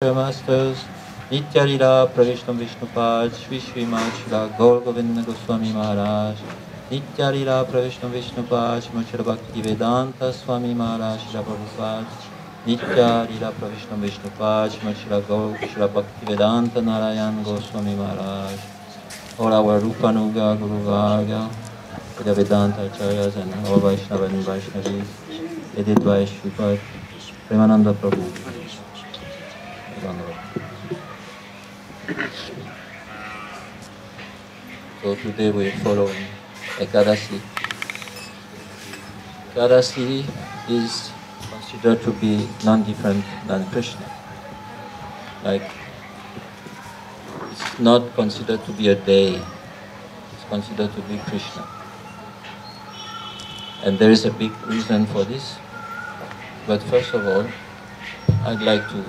Masters, Nitya Lila, Pravishnu Vishnupad, Shri Srimad Shila Gaur Govinda Goswami Maharaj, Nitya Lila, Pravishnu Vishnupad, Shri Bhakti Vedanta Swami Maharaj, Shila Prabhupada, Nitya Lila, Pravishnu Vishnupad, Shri Bhakti Vedanta Narayan Goswami Maharaj, all our Rupanuga, Guru Varga, the Vedanta Acharyas and all Vaishnava and Vaishnavis, headed by Sripad Premananda Prabhu. So today we are following Ekadasi. Ekadasi is considered to be non-different than Krishna. Like, it's not considered to be a day, it's considered to be Krishna. And there is a big reason for this. But first of all, I'd like to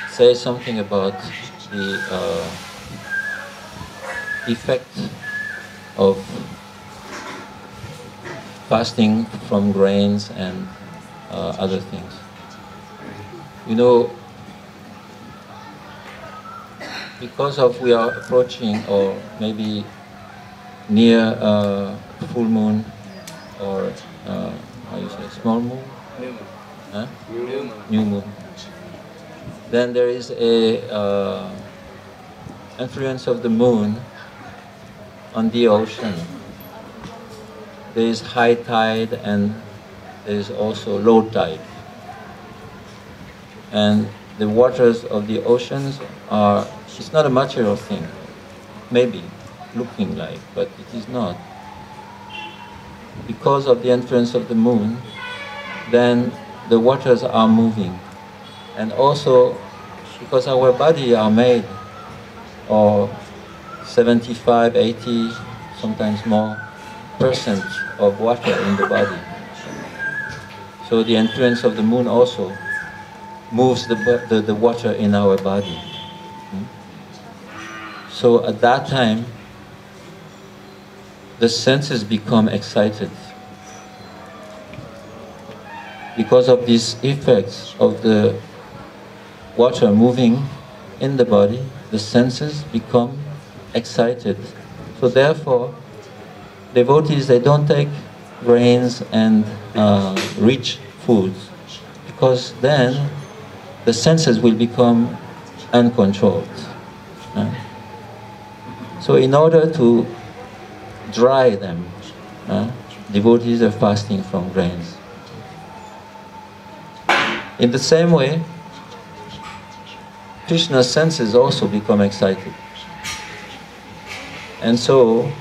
say something about the effect of fasting from grains and other things. You know, because of we are approaching or maybe near full moon or how you say, small moon? New moon. Huh? New moon. New moon. Then there is a influence of the moon on the ocean. There is high tide and there is also low tide. And the waters of the oceans are, it's not a material thing, maybe looking like, but it is not. Because of the influence of the moon, then the waters are moving. And also, because our body are made of 75, 80, sometimes more percent of water in the body. So the influence of the moon also moves the water in our body. So at that time, the senses become excited. Because of these effects of the water moving in the body, the senses become excited. So therefore, devotees, they don't take grains and rich foods, because then the senses will become uncontrolled. So in order to dry them, devotees are fasting from grains. In the same way, Krishna's senses also become excited. And so,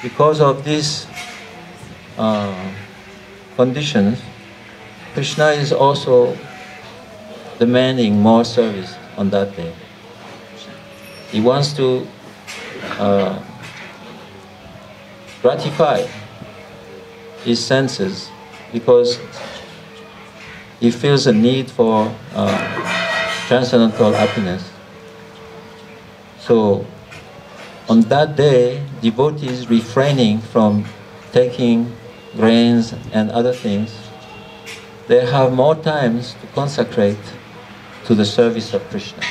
because of these conditions, Krishna is also demanding more service on that day. He wants to gratify his senses because he feels a need for transcendental happiness. So, on that day, devotees refraining from taking grains and other things, they have more times to consecrate to the service of Krishna.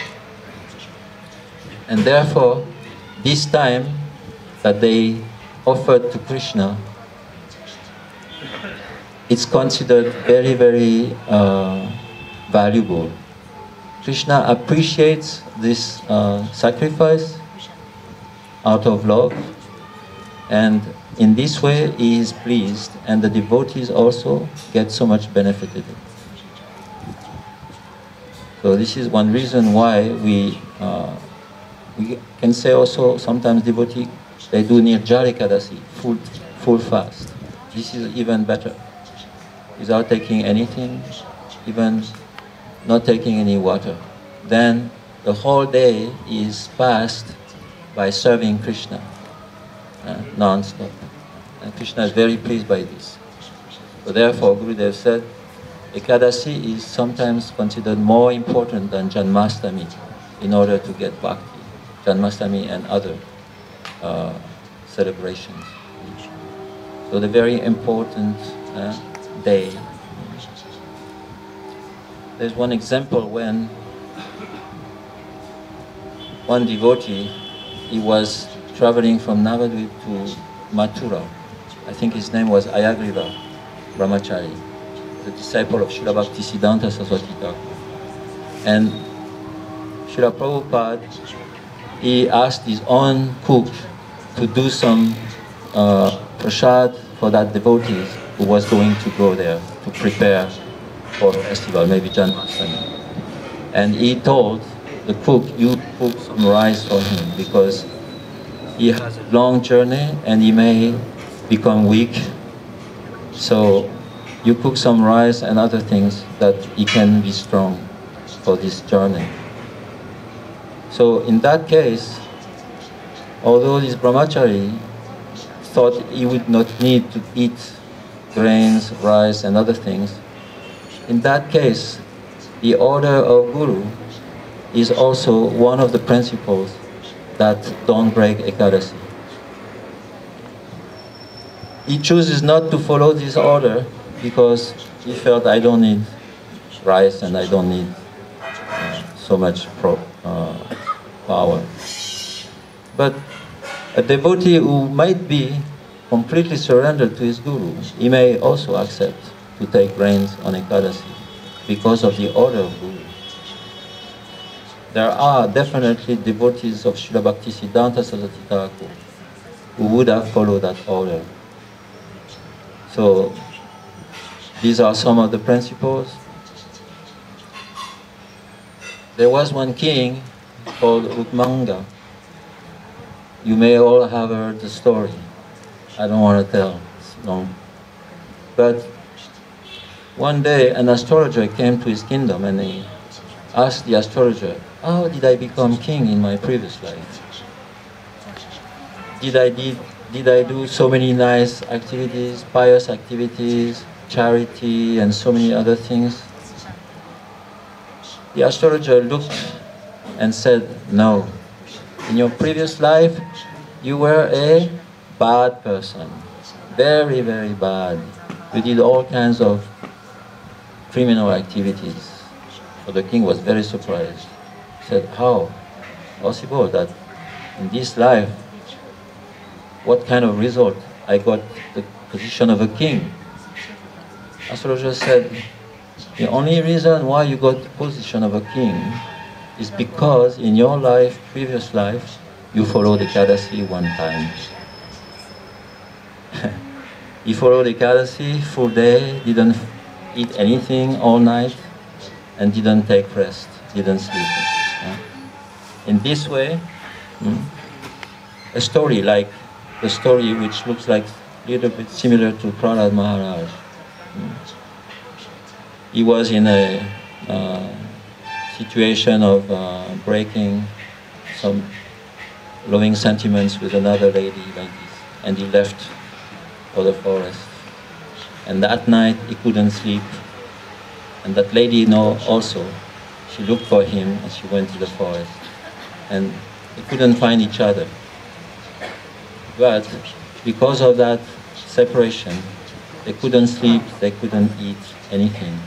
And therefore, this time that they offered to Krishna, it's considered very, very valuable. Krishna appreciates this sacrifice out of love, and in this way he is pleased, and the devotees also get so much benefited. So this is one reason why we can say also sometimes devotees, they do Nirjala Ekadasi, full fast. This is even better, without taking anything, even not taking any water. Then the whole day is passed by serving Krishna non-stop. And Krishna is very pleased by this. So therefore, Gurudev said, Ekadasi is sometimes considered more important than Janmashtami in order to get bhakti. Janmashtami and other celebrations. So the very important day. There's one example when one devotee, he was traveling from Navadvip to Mathura. I think his name was Ayagriva Brahmachari, the disciple of Srila Bhaktisiddhanta Saraswati Thakur. And Srila Prabhupada, he asked his own cook to do some prasad for that devotee who was going to go there to prepare for the festival, maybe Janmashtami. And he told the cook, you cook some rice for him because he has a long journey and he may become weak. So you cook some rice and other things that he can be strong for this journey. So in that case, although this brahmachari thought he would not need to eat grains, rice and other things, in that case, the order of Guru is also one of the principles that don't break Ekadasi. He chooses not to follow this order because he felt, I don't need rice and I don't need so much power. But a devotee who might be completely surrendered to his Guru, he may also accept to take grains on Ekadasi because of the order of Guru. There are definitely devotees of Srila Bhaktisiddhanta Saraswati Thakur who would have followed that order. So these are some of the principles. There was one king called Rukmanga. You may all have heard the story. I don't want to tell, it's long. But one day an astrologer came to his kingdom and he asked the astrologer, how did I become king in my previous life? Did I do so many nice activities, pious activities, charity, and so many other things? The astrologer looked and said, no. In your previous life, you were a bad person. Very, very bad. You did all kinds of criminal activities. So the king was very surprised. He said, how possible that in this life, what kind of result? I got the position of a king. Astrologer said, the only reason why you got the position of a king is because in your life, previous life, you followed Ekadasi one time. You followed Ekadasi full day, didn't eat anything all night, and didn't take rest, didn't sleep. In this way, a story like the story which looks like a little bit similar to Prahlad Maharaj. He was in a situation of breaking some loving sentiments with another lady like this, and he left for the forest. And that night he couldn't sleep, and that lady also, she looked for him and she went to the forest, and they couldn't find each other. But because of that separation, they couldn't sleep, they couldn't eat anything.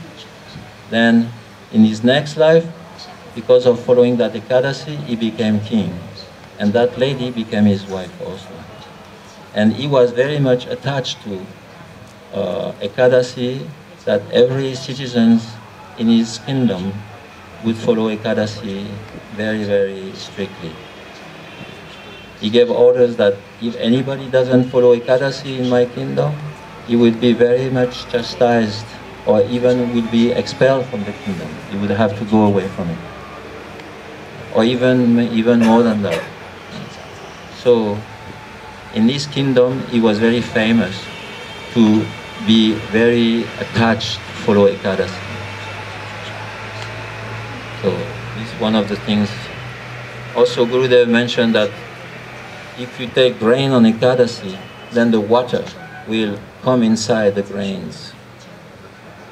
Then, in his next life, because of following that Ekadasi, he became king. And that lady became his wife also. And he was very much attached to Ekadasi, that every citizen in his kingdom would follow Ekadasi very, very strictly. He gave orders that if anybody doesn't follow Ekadasi in my kingdom, he would be very much chastised, or even would be expelled from the kingdom. He would have to go away from it. Or even more than that. So, in this kingdom, he was very famous to be very attached to follow Ekadasi. So, this is one of the things. Also, Gurudev mentioned that if you take grain on Ekadasi, then the water will come inside the grains.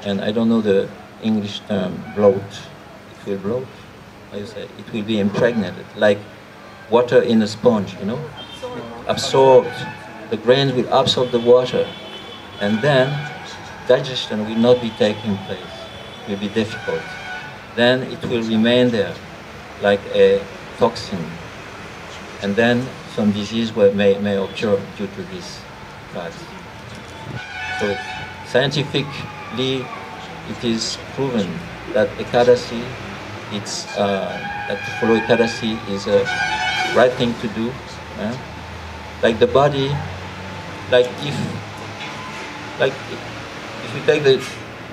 And I don't know the English term, bloat. It will bloat? How you say? It will be impregnated, like water in a sponge, you know? Absorbed. The grains will absorb the water. And then digestion will not be taking place. It will be difficult. then it will remain there like a toxin. And then some disease may occur due to this fact. So scientifically, it is proven that Ekadasi, that to follow Ekadasi is a right thing to do. Like the body, like if you take the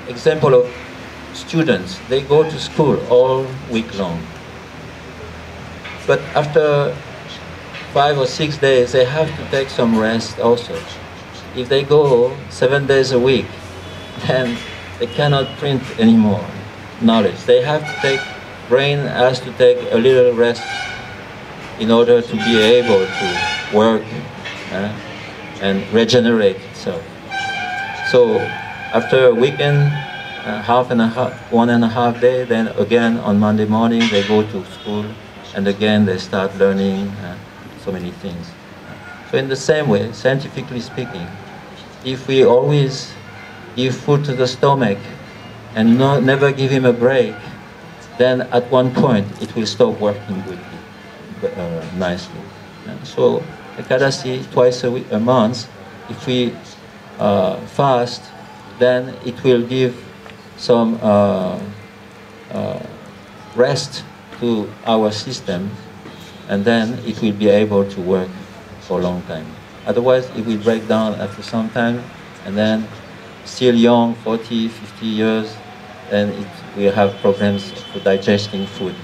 example of students, they go to school all week long. But after 5 or 6 days, they have to take some rest also. If they go 7 days a week, then they cannot print anymore knowledge. They have to take, brain has to take a little rest in order to be able to work and regenerate itself. So after a weekend, one and a half day, then again on Monday morning they go to school, and again they start learning so many things. So in the same way, scientifically speaking, if we always give food to the stomach and never give him a break, then at one point it will stop working good, nicely. So Ekadasi twice a month, if we fast, then it will give some rest to our system, and then it will be able to work for a long time. Otherwise, it will break down after some time, and then still young, 40, 50 years, then it will have problems for digesting food.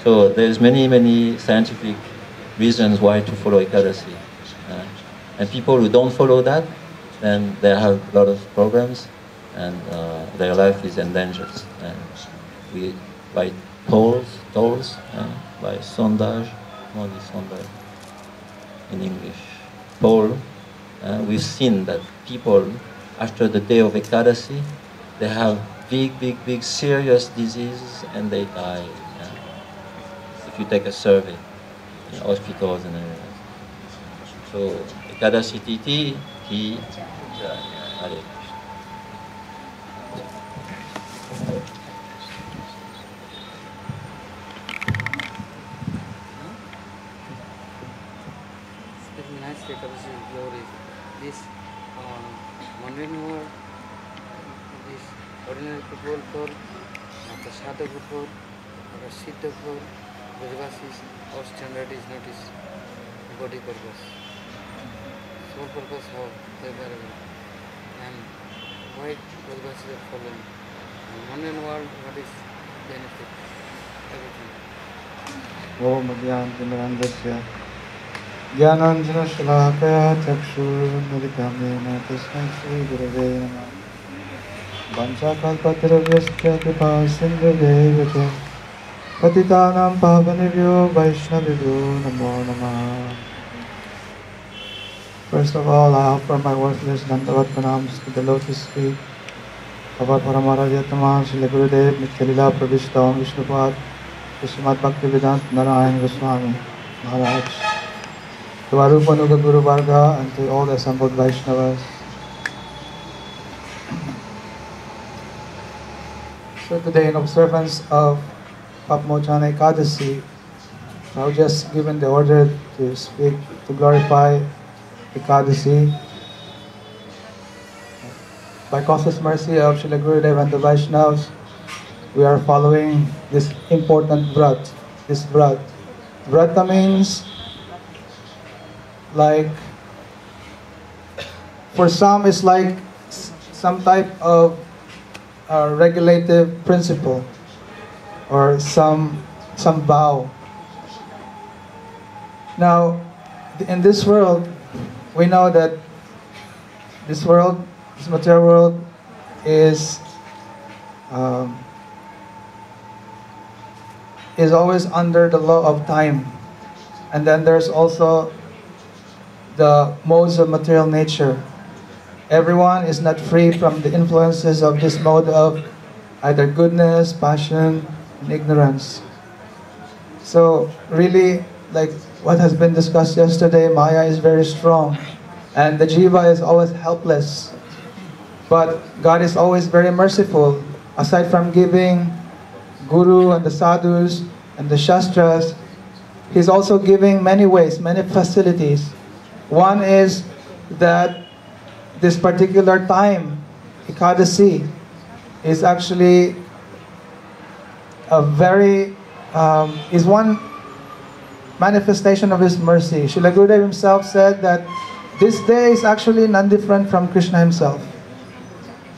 So there's many scientific reasons why to follow Ekadasi. And people who don't follow that, then they have a lot of problems, and their life is endangered. By tolls, by sondage, what is sondage in English? Toll, we've seen that people, after the day of Ekadasi, they have big serious diseases and they die. If you take a survey in hospitals and everything. So Ekadasi Titi, Hare Krishna. Speaking nicely, Ekadasi glory. This Manvinur, this ordinary people for the sadhu people, the siddha people, Brajvasis, our standard is not his body purpose. Soul purpose how they were, and why Brajvasis are following. And one world, what is benefit? Everything. Om Gyananjana Gyananjana Shalakaya Chakshurunmilitam Yena Tasmai Shri Gurave Namah Vanchakalpatarabhyasya Kripa Sindhudeva Patitanam Pavanebhyo Vaishnavibhyo Namo Namah. First of all, I offer my worthless Dandavat Pranams to the lotus feet of our Paramarajatama Srila Gurudev Nitya-lila Pravishta Om Vishnupad Srimad Bhaktivedanta Narayan Goswami Maharaj, to our Rupanuga Guru Varga, and to all the assembled Vaishnavas. So today, in observance of Papmochana Ekadasi, I was just given the order to speak, to glorify Ekadasi. By causeless mercy of Srila Gurudev and the Vaishnavas, we are following this important vrat. This vrat. Vrata means, like, for some it's like some type of regulative principle or some vow. Now, in this world, we know that this world, this material world, is always under the law of time. And then there's also the modes of material nature. Everyone is not free from the influences of this mode of either goodness, passion, and ignorance. So really, like what has been discussed yesterday, Maya is very strong, and the jiva is always helpless. But God is always very merciful. Aside from giving Guru and the sadhus and the shastras, he's also giving many ways, many facilities. One is that this particular time, Ekadasi, is actually a very, is one manifestation of his mercy. Srila Gurudev himself said that this day is actually none different from Krishna himself.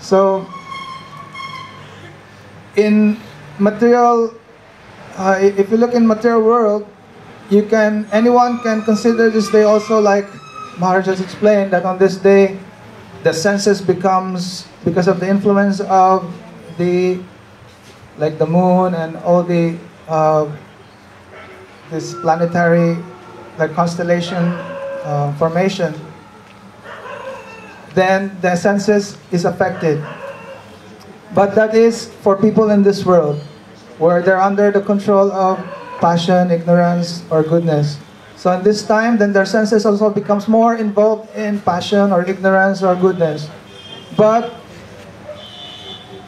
So, in material, if you look in material world, anyone can consider this day also, like Maharaj has explained, that on this day, the senses becomes, because of the influence of the, like the moon and all the, this planetary, like constellation formation, then the senses is affected. But that is for people in this world, where they're under the control of passion, ignorance, or goodness. So in this time, then their senses also becomes more involved in passion or ignorance or goodness. But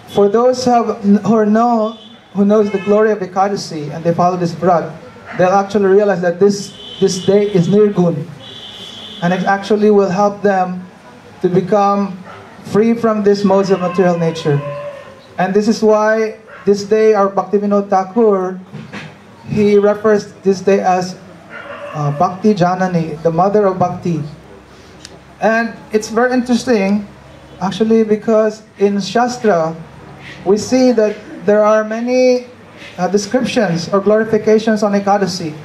for those who knows the glory of Ekadasi and they follow this vrat, they'll actually realize that this day is nirgun, and it actually will help them to become free from these modes of material nature. And this is why this day our Bhaktivinoda Thakur, he refers this day as Bhakti Janani, the mother of Bhakti. And it's very interesting, actually, because in Shastra, we see that there are many descriptions or glorifications on Ekadasi.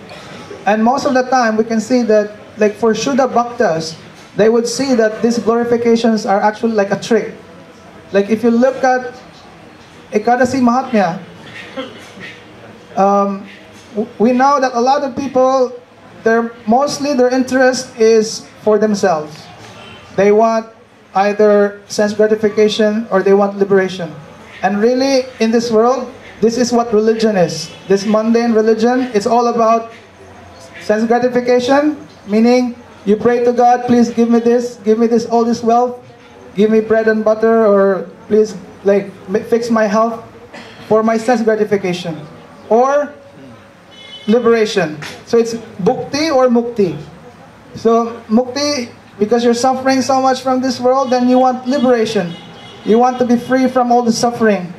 And most of the time, we can see that, like for Shuddha Bhaktas, they would see that these glorifications are actually like a trick. Like if you look at Ekadasi Mahatmya, we know that a lot of people, mostly their interest is for themselves. They want either sense gratification or they want liberation. And really, in this world, this is what religion is. This mundane religion, it's all about sense gratification, meaning you pray to God, please give me this, all this wealth, give me bread and butter, or please like fix my health for my sense gratification. Or liberation. So it's bhukti or mukti. So mukti, because you're suffering so much from this world, then you want liberation. You want to be free from all the suffering.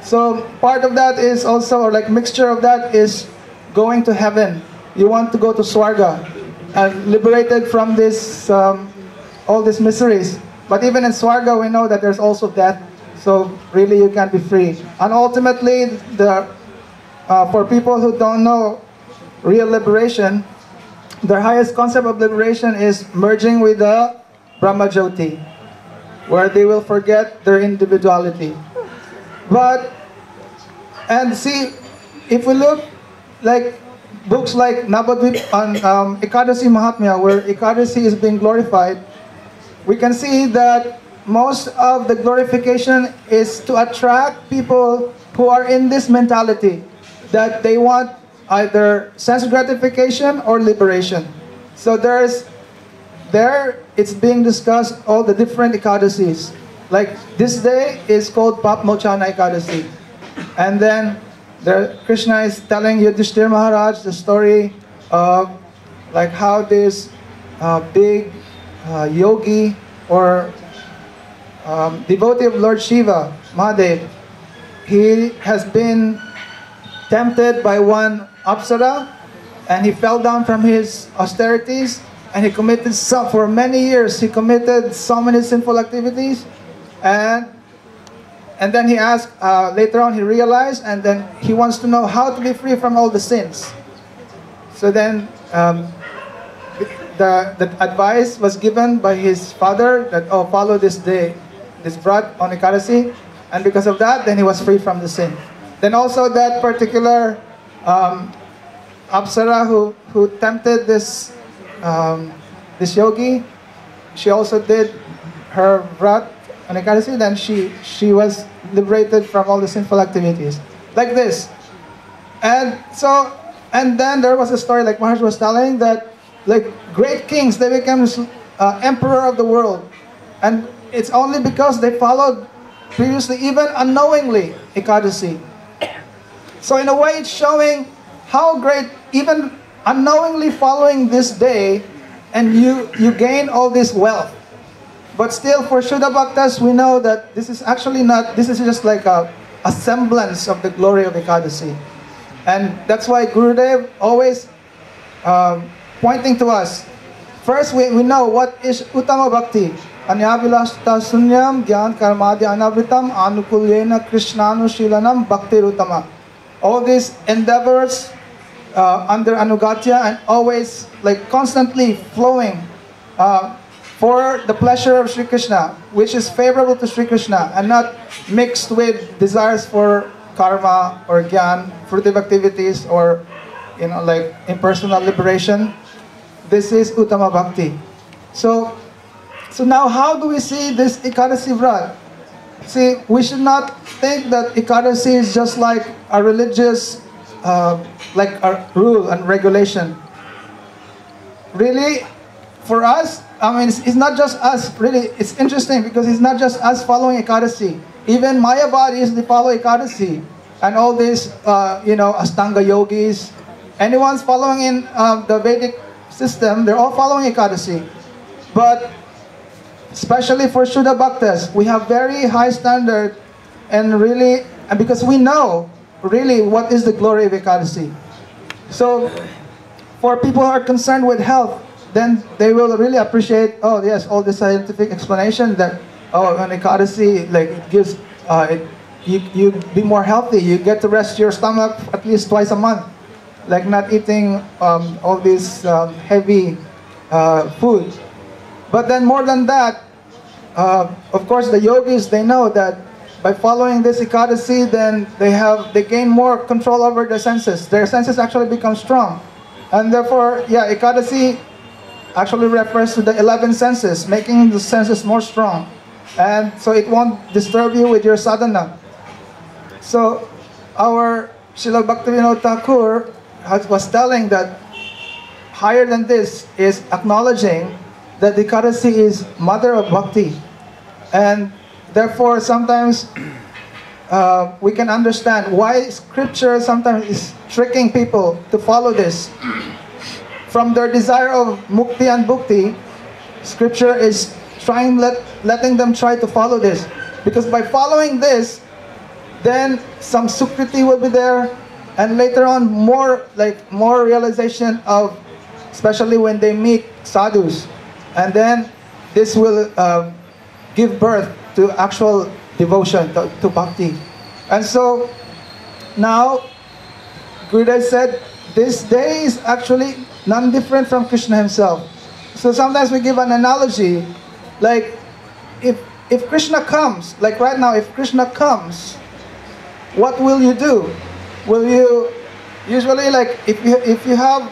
So part of that is also, or like mixture of that is going to heaven. You want to go to Swarga and liberated from this, all these miseries. But even in Swarga, we know that there's also death. So really you can't be free. And ultimately, for people who don't know real liberation, their highest concept of liberation is merging with the Brahma Jyoti, where they will forget their individuality. And see, if we look like books like Navadvip on Ekadasi Mahatmya, where Ekadasi is being glorified, we can see that most of the glorification is to attract people who are in this mentality, that they want either sense gratification or liberation. So it's being discussed all the different Ekadasis. Like this day is called Pap Mochana Ekadasi. And then Krishna is telling Yudhishthira Maharaj the story of like how this big yogi or devotee of Lord Shiva, Mahadev, he has been tempted by one Apsara, and he fell down from his austerities, and he committed for many years, he committed so many sinful activities, and then he asked, later on he realized, and then he wants to know how to be free from all the sins. So then the advice was given by his father that, follow this day, this vrat on Ekadasi, and because of that, then he was free from the sin. Then also that particular Apsara who tempted this yogi, she also did her vrat on Ekadasi, then she was liberated from all the sinful activities. Like this. And then there was a story like Maharaj was telling that like great kings, they became emperor of the world. And it's only because they followed previously, even unknowingly, Ekadasi. So in a way, it's showing how great, even unknowingly following this day, and you gain all this wealth. But still, for Shuddha Bhaktas, we know that this is actually not, this is just like a semblance of the glory of Ekadasi. And that's why Gurudev always pointing to us. First, we know what is Uttama Bhakti. Anyavilashta sunyam gyan karmadi anavritam anukulyena krishnanushilanam bhakti uttama. All these endeavors under Anugatya and always like constantly flowing for the pleasure of Sri Krishna, which is favorable to Sri Krishna and not mixed with desires for karma or gyan, fruitive activities, or like impersonal liberation. This is Uttama Bhakti. So now how do we see this Ekadasi Vrat? See, we should not think that Ekadasi is just like a religious, like a rule and regulation. Really, for us, I mean, it's not just us. Really, it's interesting because it's not just us following Ekadasi. Even Mayavadis, they follow Ekadasi. And all these, Astanga yogis, anyone's following in the Vedic system, they're all following Ekadasi. But especially for Shuddha Bhaktas, we have very high standard, and really, and because we know really what is the glory of Ekadasi. So for people who are concerned with health, then they will really appreciate, oh yes, all the scientific explanation that, oh, an Ekadasi, like it gives, you be more healthy, you get to rest your stomach at least twice a month, like not eating all this heavy food. But then more than that, of course the yogis, they know that by following this Ekadasi, then they gain more control over their senses. Their senses actually become strong. And therefore, yeah, Ekadasi actually refers to the 11 senses, making the senses more strong. And so it won't disturb you with your sadhana. So our Srila Bhaktivinoda Thakur was telling that higher than this is acknowledging that the Ekadasi is mother of bhakti. And therefore sometimes we can understand why scripture sometimes is tricking people to follow this. From their desire of mukti and bhukti, scripture is letting them try to follow this. Because by following this, then some sukriti will be there, and later on more realization of, especially when they meet sadhus, and then this will give birth to actual devotion to bhakti. And so now Gurudev said this day is actually none different from Krishna himself. So sometimes we give an analogy, like if Krishna comes, like right now, if Krishna comes, what will you do? Will you usually, like if you have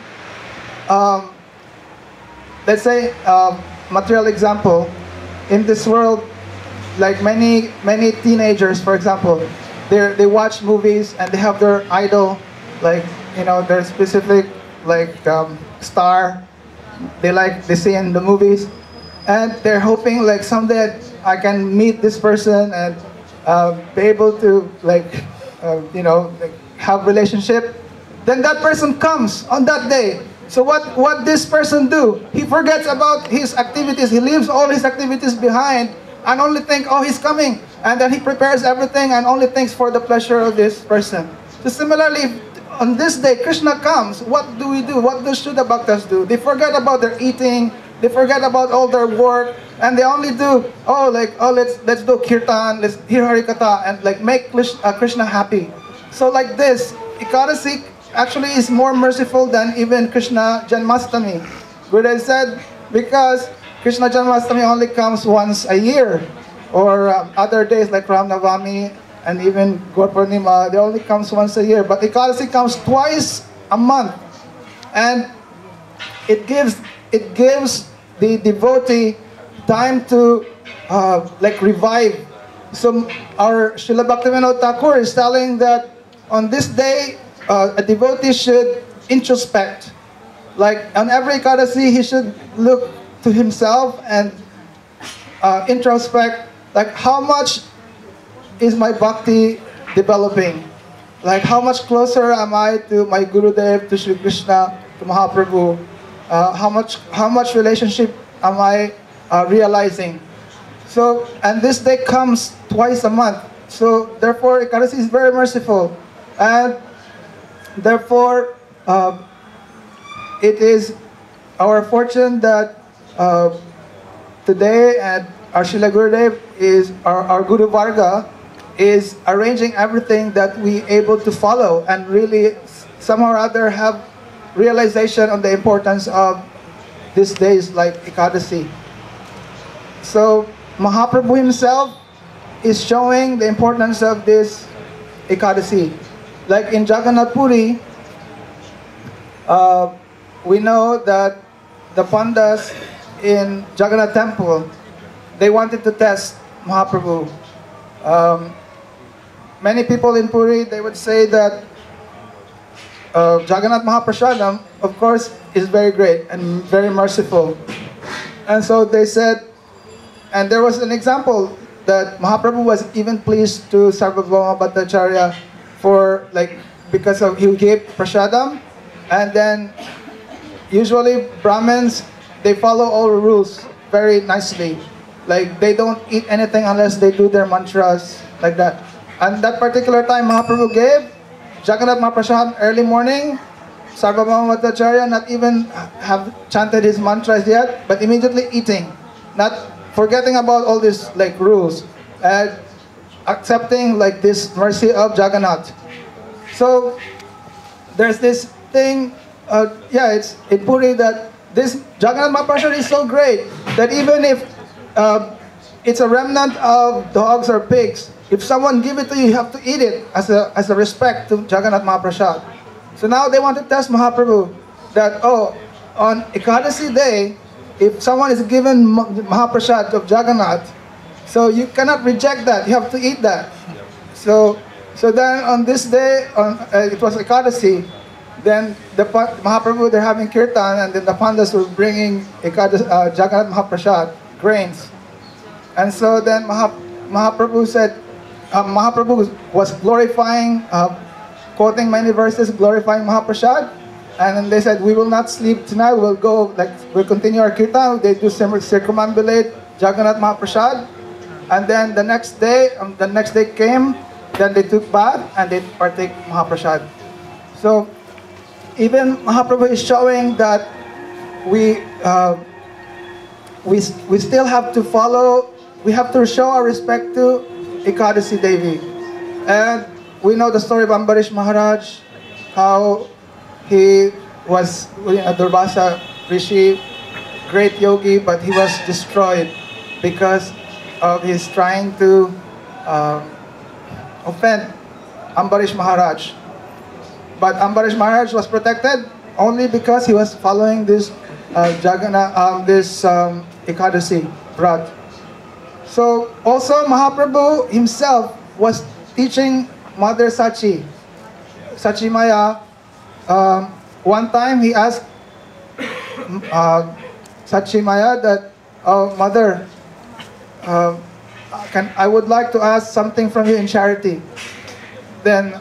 let's say material example in this world, like many teenagers, for example, they watch movies and they have their idol, like their specific star they see in the movies, and they're hoping like someday I can meet this person and be able to have relationship. Then that person comes on that day. So what this person do? He forgets about his activities. He leaves all his activities behind and only think, oh, he's coming. And then he prepares everything and only thinks for the pleasure of this person. So similarly, on this day, Krishna comes. What do we do? What do Shuddha Bhaktas do? They forget about their eating. They forget about all their work. And they only do, let's do kirtan, let's hear Harikatha, and make Krishna happy. So like this, Ekadasi actually is more merciful than even Krishna Janmastami. Gurudev said, because Krishna Janmastami only comes once a year, or other days like Ram Navami and even Gaur Purnima, they only comes once a year. But Ekadasi comes twice a month, and it gives the devotee time to revive. So our Srila Bhaktivinoda Thakur is telling that on this day, a devotee should introspect. Like on every Ekadasi, he should look to himself and introspect, like how much is my bhakti developing? like how much closer am I to my Gurudev, to Sri Krishna, to Mahaprabhu? How much relationship am I realizing? So, and this day comes twice a month. So therefore, Ekadasi is very merciful, and therefore it is our fortune that today and our Srila Gurudev is our Guru Varga is arranging everything that we able to follow and really somehow or other have realization on the importance of these days like Ekadasi. So Mahaprabhu himself is showing the importance of this Ekadasi. Like in Jagannath Puri, we know that the Pandas in Jagannath Temple, they wanted to test Mahaprabhu. Many people in Puri, they would say that Jagannath Mahaprasadam, of course, is very great and very merciful. And so they said, and there was an example that Mahaprabhu was even pleased to Sarvabhauma Bhattacharya for because of he gave prasadam, and then usually Brahmins, they follow all the rules very nicely. Like they don't eat anything unless they do their mantras like that. And that particular time Mahaprabhu gave Jagannath Mahaprasad early morning, Sarvabhauma Bhattacharya not even have chanted his mantras yet, but immediately eating, not forgetting about all these rules, and accepting this mercy of Jagannath. So there's this thing, it's in Puri that this Jagannath Mahaprasad is so great that even if it's a remnant of dogs or pigs, if someone give it to you, you have to eat it as a respect to Jagannath Mahaprasad. So now they want to test Mahaprabhu that, on Ekadasi day, if someone is given Mahaprasad of Jagannath, so you cannot reject that, you have to eat that. So then on this day, it was Ekadasi, then the Mahaprabhu, they're having kirtan, and then the Pandas were bringing Jagannath Mahaprasad, grains. And so then Mahaprabhu said, Mahaprabhu was glorifying, quoting many verses, glorifying Mahaprasad. And then they said, we will not sleep tonight, we'll go, we'll continue our kirtan. They do circumambulate Jagannath Mahaprasad. And then the next day came, then they took bath and they partake Mahaprasad. So even Mahaprabhu is showing that we still have to follow, we have to show our respect to Ekadasi Devi. And we know the story of Ambarish Maharaj, how he was a Durvasa Rishi, great yogi, but he was destroyed because of his trying to offend Ambarish Maharaj. But Ambarish Maharaj was protected only because he was following this Ekadasi Vrat. So also Mahaprabhu himself was teaching Mother Sachi Maya. One time he asked Sachi Maya that, Mother, I would like to ask something from you in charity. Then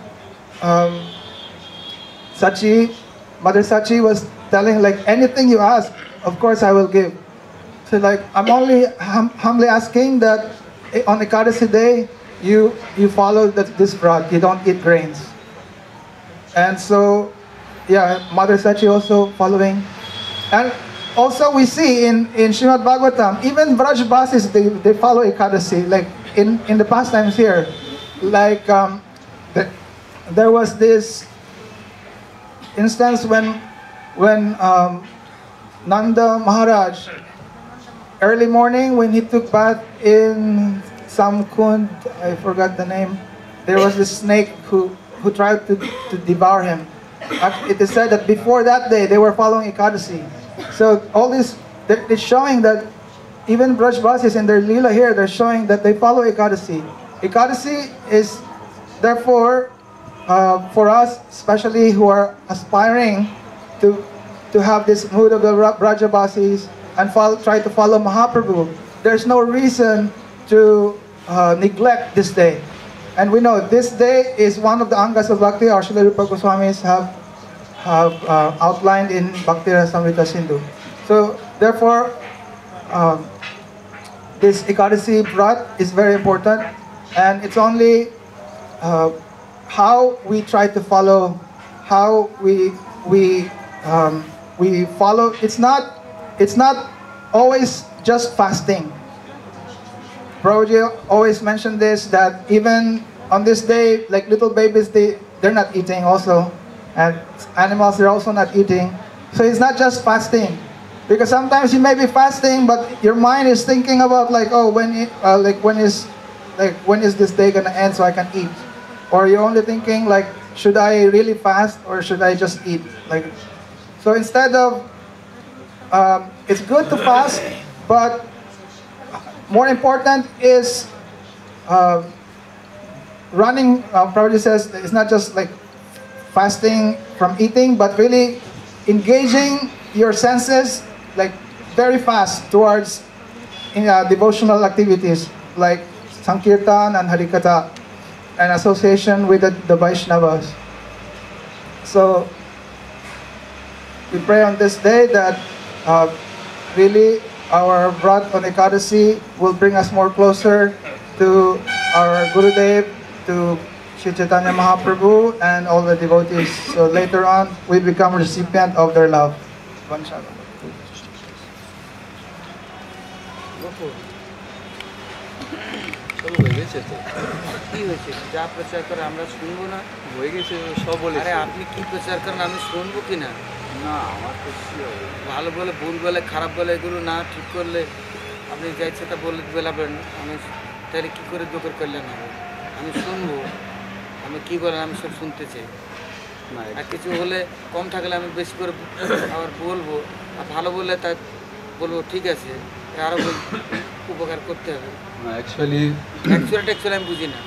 Mother Sachi was telling anything you ask, of course I will give. So I'm only humbly asking that on Ekadasi day you follow this vrat, you don't eat grains. And so Mother Sachi also following. And also we see in Srimad Bhagavatam, even Vrajbasis, they follow Ekadasi, in the pastimes here. There was this instance when Nanda Maharaj, early morning when he took bath in some kund, I forgot the name, there was this snake who tried to devour him. It is said that before that day they were following Ekadasi. So all this, they're showing that even Brajbasis in their Leela here, they're showing that they follow Ekadasi. Ekadasi is therefore for us, especially who are aspiring to have this mood of the Brajabasis and try to follow Mahaprabhu, there's no reason to neglect this day. And we know this day is one of the angas of bhakti. Our Srila Rupa Goswamis have outlined in Bhakti Rasamrita Sindhu. So therefore, this Ekadasi Vrat is very important, and it's only how we try to follow, how we follow. It's not always just fasting. Prabhuji always mentioned this, that even on this day, like little babies, they're not eating also, and animals, they're also not eating. So it's not just fasting, because sometimes you may be fasting, but your mind is thinking about like, oh, when is this day gonna end so I can eat? Or you're only thinking like, should I really fast or should I just eat? Like, so instead of, it's good to fast, but more important is running. Prabhupada says it's not just like fasting from eating, but really engaging your senses like very fast towards devotional activities like Sankirtan and Harikatha and association with the Vaishnavas. So we pray on this day that really our Vrat on Ekadasi will bring us more closer to our Gurudev, to Sri Chaitanya Mahaprabhu and all the devotees. So later on, we become recipient of their love. কি হয়েছে? যা প্রচার করে আমরা শুনবো না? হয়ে গেছে সব বলে। আরে আপনি কি প্রচার করেন আমি শুনবো কি না? না আমার তো ভালো বলে ভুল বলে খারাপ বলে এগুলো না ঠিক করলে আপনি যা ইচ্ছে তা বলে বেলাবেন, আমি তাহলে কী করে দোকান করলেন? আমি শুনবো, আমি কী বলেন আমি সব শুনতে চাই। আর কিছু হলে কম থাকলে আমি বেশি করে আবার বলবো, আর ভালো বললে তা বলবো ঠিক আছে, আরও উপকার করতে হবে। Actually আমি বুঝি না,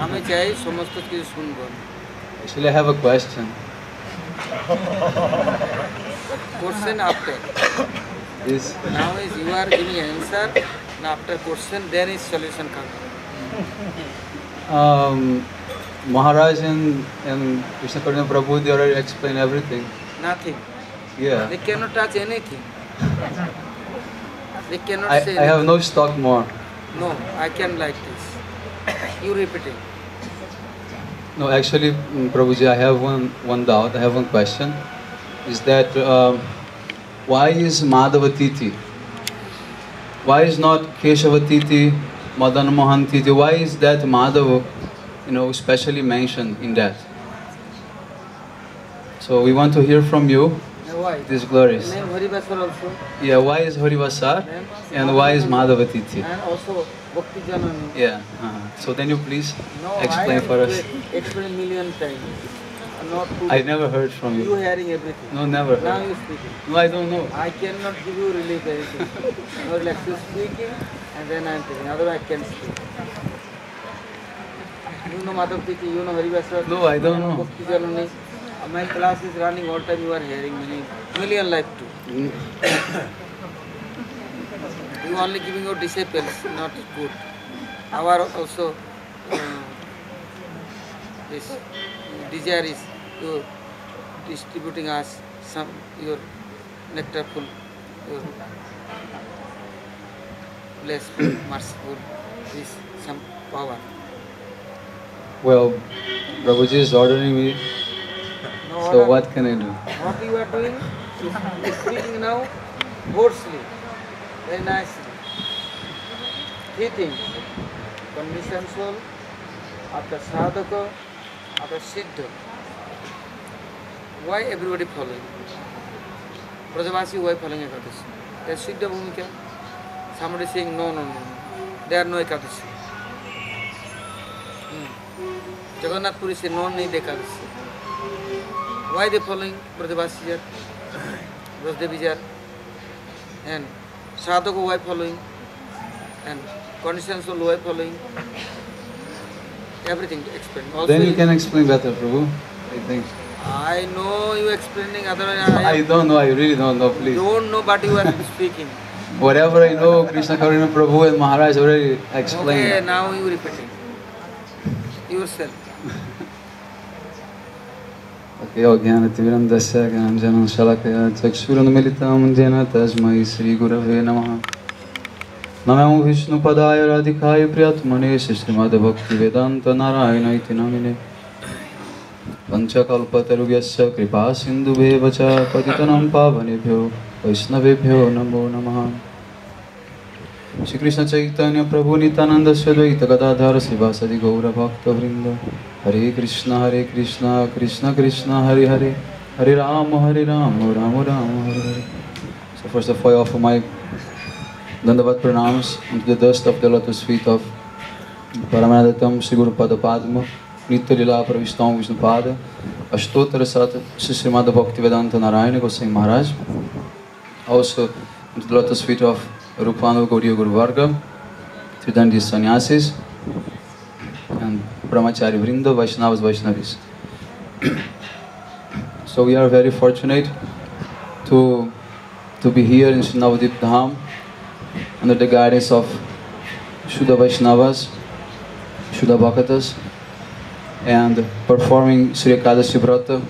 আমি চাই সমস্ত কিছু শুনবো। Actually, I have a question. Question after. This Now is you are giving answer, and after question then is solution comes. Maharaj and Krishna Chaitanya Prabhu, they already explain everything. Nothing. Yeah. They cannot touch anything. They cannot say I have no stock more. no, I can like this. You repeating. No, actually, Prabhuji, I have one doubt. I have one question. Is that why is Madhava Tithi? Why is not Keshava Tithi, Madan Mohan Tithi? Why is that Madhava, specially mentioned in that? So we want to hear from you. Why? These glories. Name Harivasar also. Yeah, why is Harivasar and why is Madhava Tithi? And also Bhakti Janani. Yeah. So then you please No, explain for us. Explain million times. Not to I never heard from you you. hearing everything. No, never Now heard. you speaking. No, I don't know. I cannot give you relief anything. No, like you speaking and then I am thinking. Otherwise I can speak. You know Madhav Tithi, you know Harivasar. No, I don't know. Bhakti Janani. My class is running all time. You are hearing million life too. You only giving your disciples, not good. Our also this desire is you distributing us some your nectar full, your blessful, merciful, this some power. Well, Prabhuji is ordering me, No so order. what can I do? What you are doing is speaking now hoarsely, very nicely. Three things: conditioned soul, after sadhaka, after siddha. Why everybody following? Brajavasi, why following Ekadashi? There is siddha bhumika. Somebody saying no, there are no Ekadashi. Jagannath Puri say no need Ekadashi. Why they following Brajavasi jar, Brajdevi jar, and sadhaka why following, and conditioned soul why following? Everything to explain. Also Then you can explain better, Prabhu. I think. I know you explaining, otherwise I don't know. I really don't know. Please. don't know, but you are speaking. Whatever I know, Krishna Chaitanya Prabhu and Maharaj already Okay, explained. now you repeating. yourself. ज्ञानतिमिरन्दस्य ज्ञानञ्जनं शलाकया चक्षुरुन्मिलितं येन तस्मै श्रीगुरवे नमः। नमो विष्णुपदाय राधिकाय प्रियतमने श्रीमद्भक्तिवेदान्तनारायण इति नामिने। पञ्चकल्पतरुभ्यश्च कृपासिन्धुभ्येव च पतितानां पावनेभ्यो वैष्णवेभ्यो नमो नमः। श्रीकृष्ण चैतन्य प्रभु नित्यानंद अद्वैत गदाधर श्रीवासदि गौरभक्तवृंद। हरे कृष्ण कृष्ण कृष्ण हरे हरे, हरे Ram Ram Ram Hare Hare. So first of all, I offer my Dandavat pranams unto the dust of the lotus feet of Paramanadatam Sri Guru Pada Padma, Nitya Lila Pravishtam Vishnupada, Ashtottara Sat Sri Srimad Bhaktivedanta Narayana Goswami Maharaj. Also unto the lotus feet of Rupanu Gauriya Guru Varga, Tridandi Sannyasis, and Brahmachari Vrinda, Vaishnavas, Vaishnavis. So we are very fortunate to be here in Sri Navadip Dham under the guidance of Shuddha Vaishnavas, Shuddha Bhaktas, and performing Sri Ekadashi Vrata.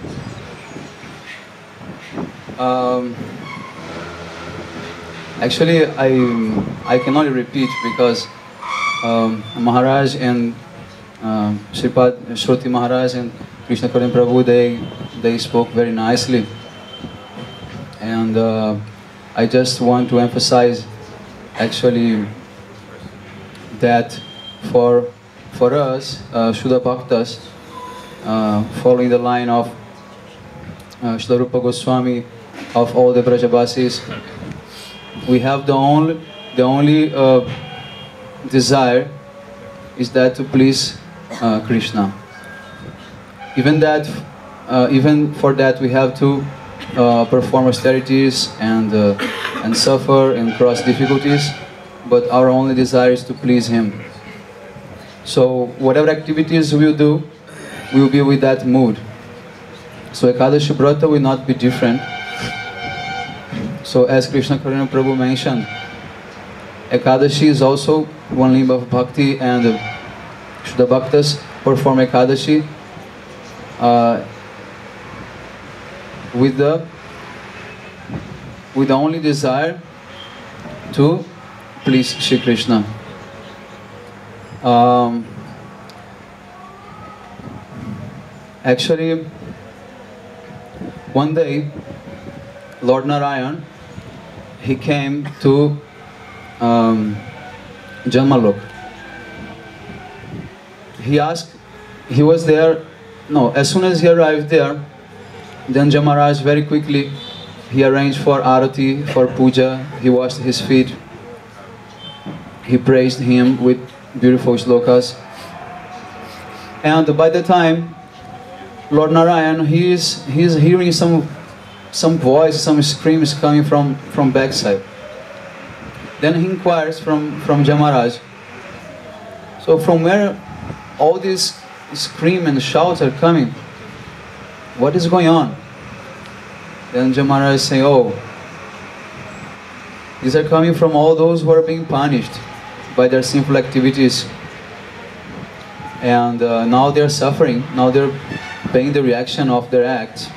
Actually, I can only repeat because Maharaj and Shripad Shruti Maharaj and Krishna Karan Prabhu, they spoke very nicely, and I just want to emphasize actually that for us Shuddha Bhaktas, following the line of Srila Rupa Goswami, of all the Brajavasis, we have the only desire is that to please Krishna. Even for that we have to perform austerities and suffer and cross difficulties, but our only desire is to please Him. So whatever activities we will do, we will be with that mood. So Ekadashi Vrata will not be different. So as Krishna Karuna Prabhu mentioned, Ekadashi is also one limb of bhakti, and Shuddha Bhaktas perform Ekadashi with the only desire to please Shri Krishna. Actually, one day Lord Narayan, he came to Jamalok. He was there. No, as soon as he arrived there, then Jamaraj very quickly, he arranged for Arati, for Puja. He washed his feet. He praised him with beautiful shlokas. And by the time Lord Narayan, he is hearing some voice, some screams coming from backside. Then he inquires from Jamaraj, so from where all these scream and shouts are coming? What is going on? Then Jamaraj is saying, oh, these are coming from all those who are being punished by their sinful activities. And now they're suffering, now they're paying the reaction of their acts.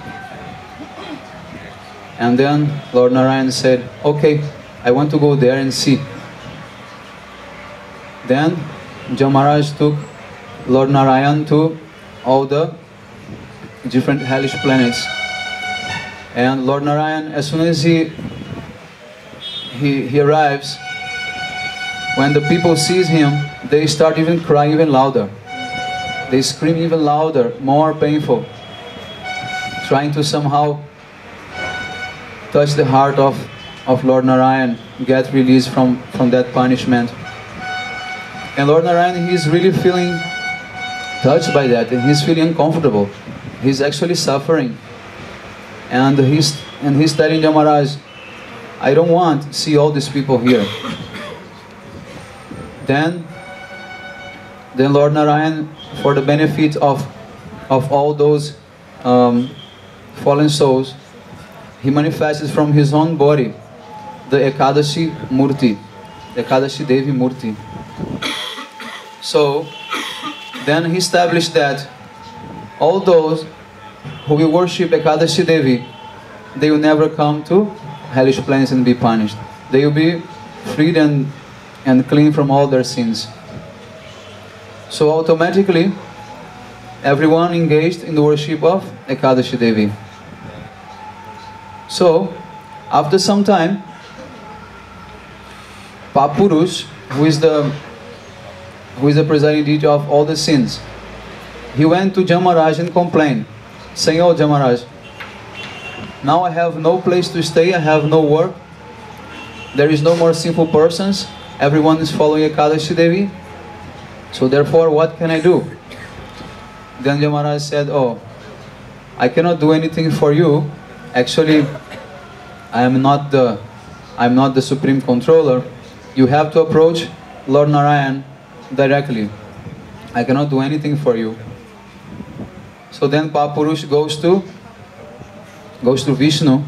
And then Lord Narayan said, okay, I want to go there and see. Then Jamaraj took Lord Narayan to all the different hellish planets. And Lord Narayan, as soon as he arrives, when the people sees him, they start even crying even louder. They scream even louder, more painful, trying to somehow touch the heart of Lord Narayan, get released from that punishment. And Lord Narayan, he is really feeling touched by that, and he's feeling uncomfortable. He's actually suffering. And he's telling Jamaraj, I don't want to see all these people here. Then Lord Narayan, for the benefit of all those fallen souls, he manifests from his own body the Ekadashi Murti, the Ekadashi Devi Murti. So then he established that all those who will worship Ekadashi Devi, they will never come to hellish planes and be punished. They will be freed and clean from all their sins. So automatically, everyone engaged in the worship of Ekadashi Devi. So, after some time, Papurush, who is the presiding deity of all the sins, he went to Jamaraj and complained, saying, "Oh Jamaraj, now I have no place to stay, I have no work, there is no more sinful persons, everyone is following Ekadashi Devi, so therefore what can I do?" Then Jamaraj said, "Oh, I cannot do anything for you. Actually, I'm not the Supreme Controller. You have to approach Lord Narayan directly. I cannot do anything for you." So then Papurush goes to Vishnu,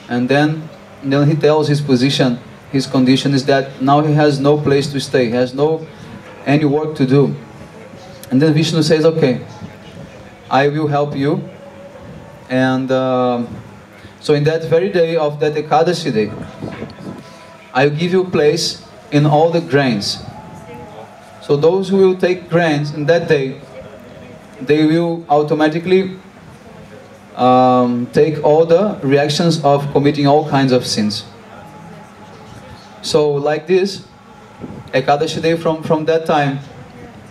and then he tells his position, his condition is that now he has no place to stay, he has any work to do. And then Vishnu says, "Okay, I will help you." And so in that very day of that Ekadashi day, I will give you place in all the grains. So those who will take grains in that day, they will automatically take all the reactions of committing all kinds of sins. So like this, Ekadashi day from that time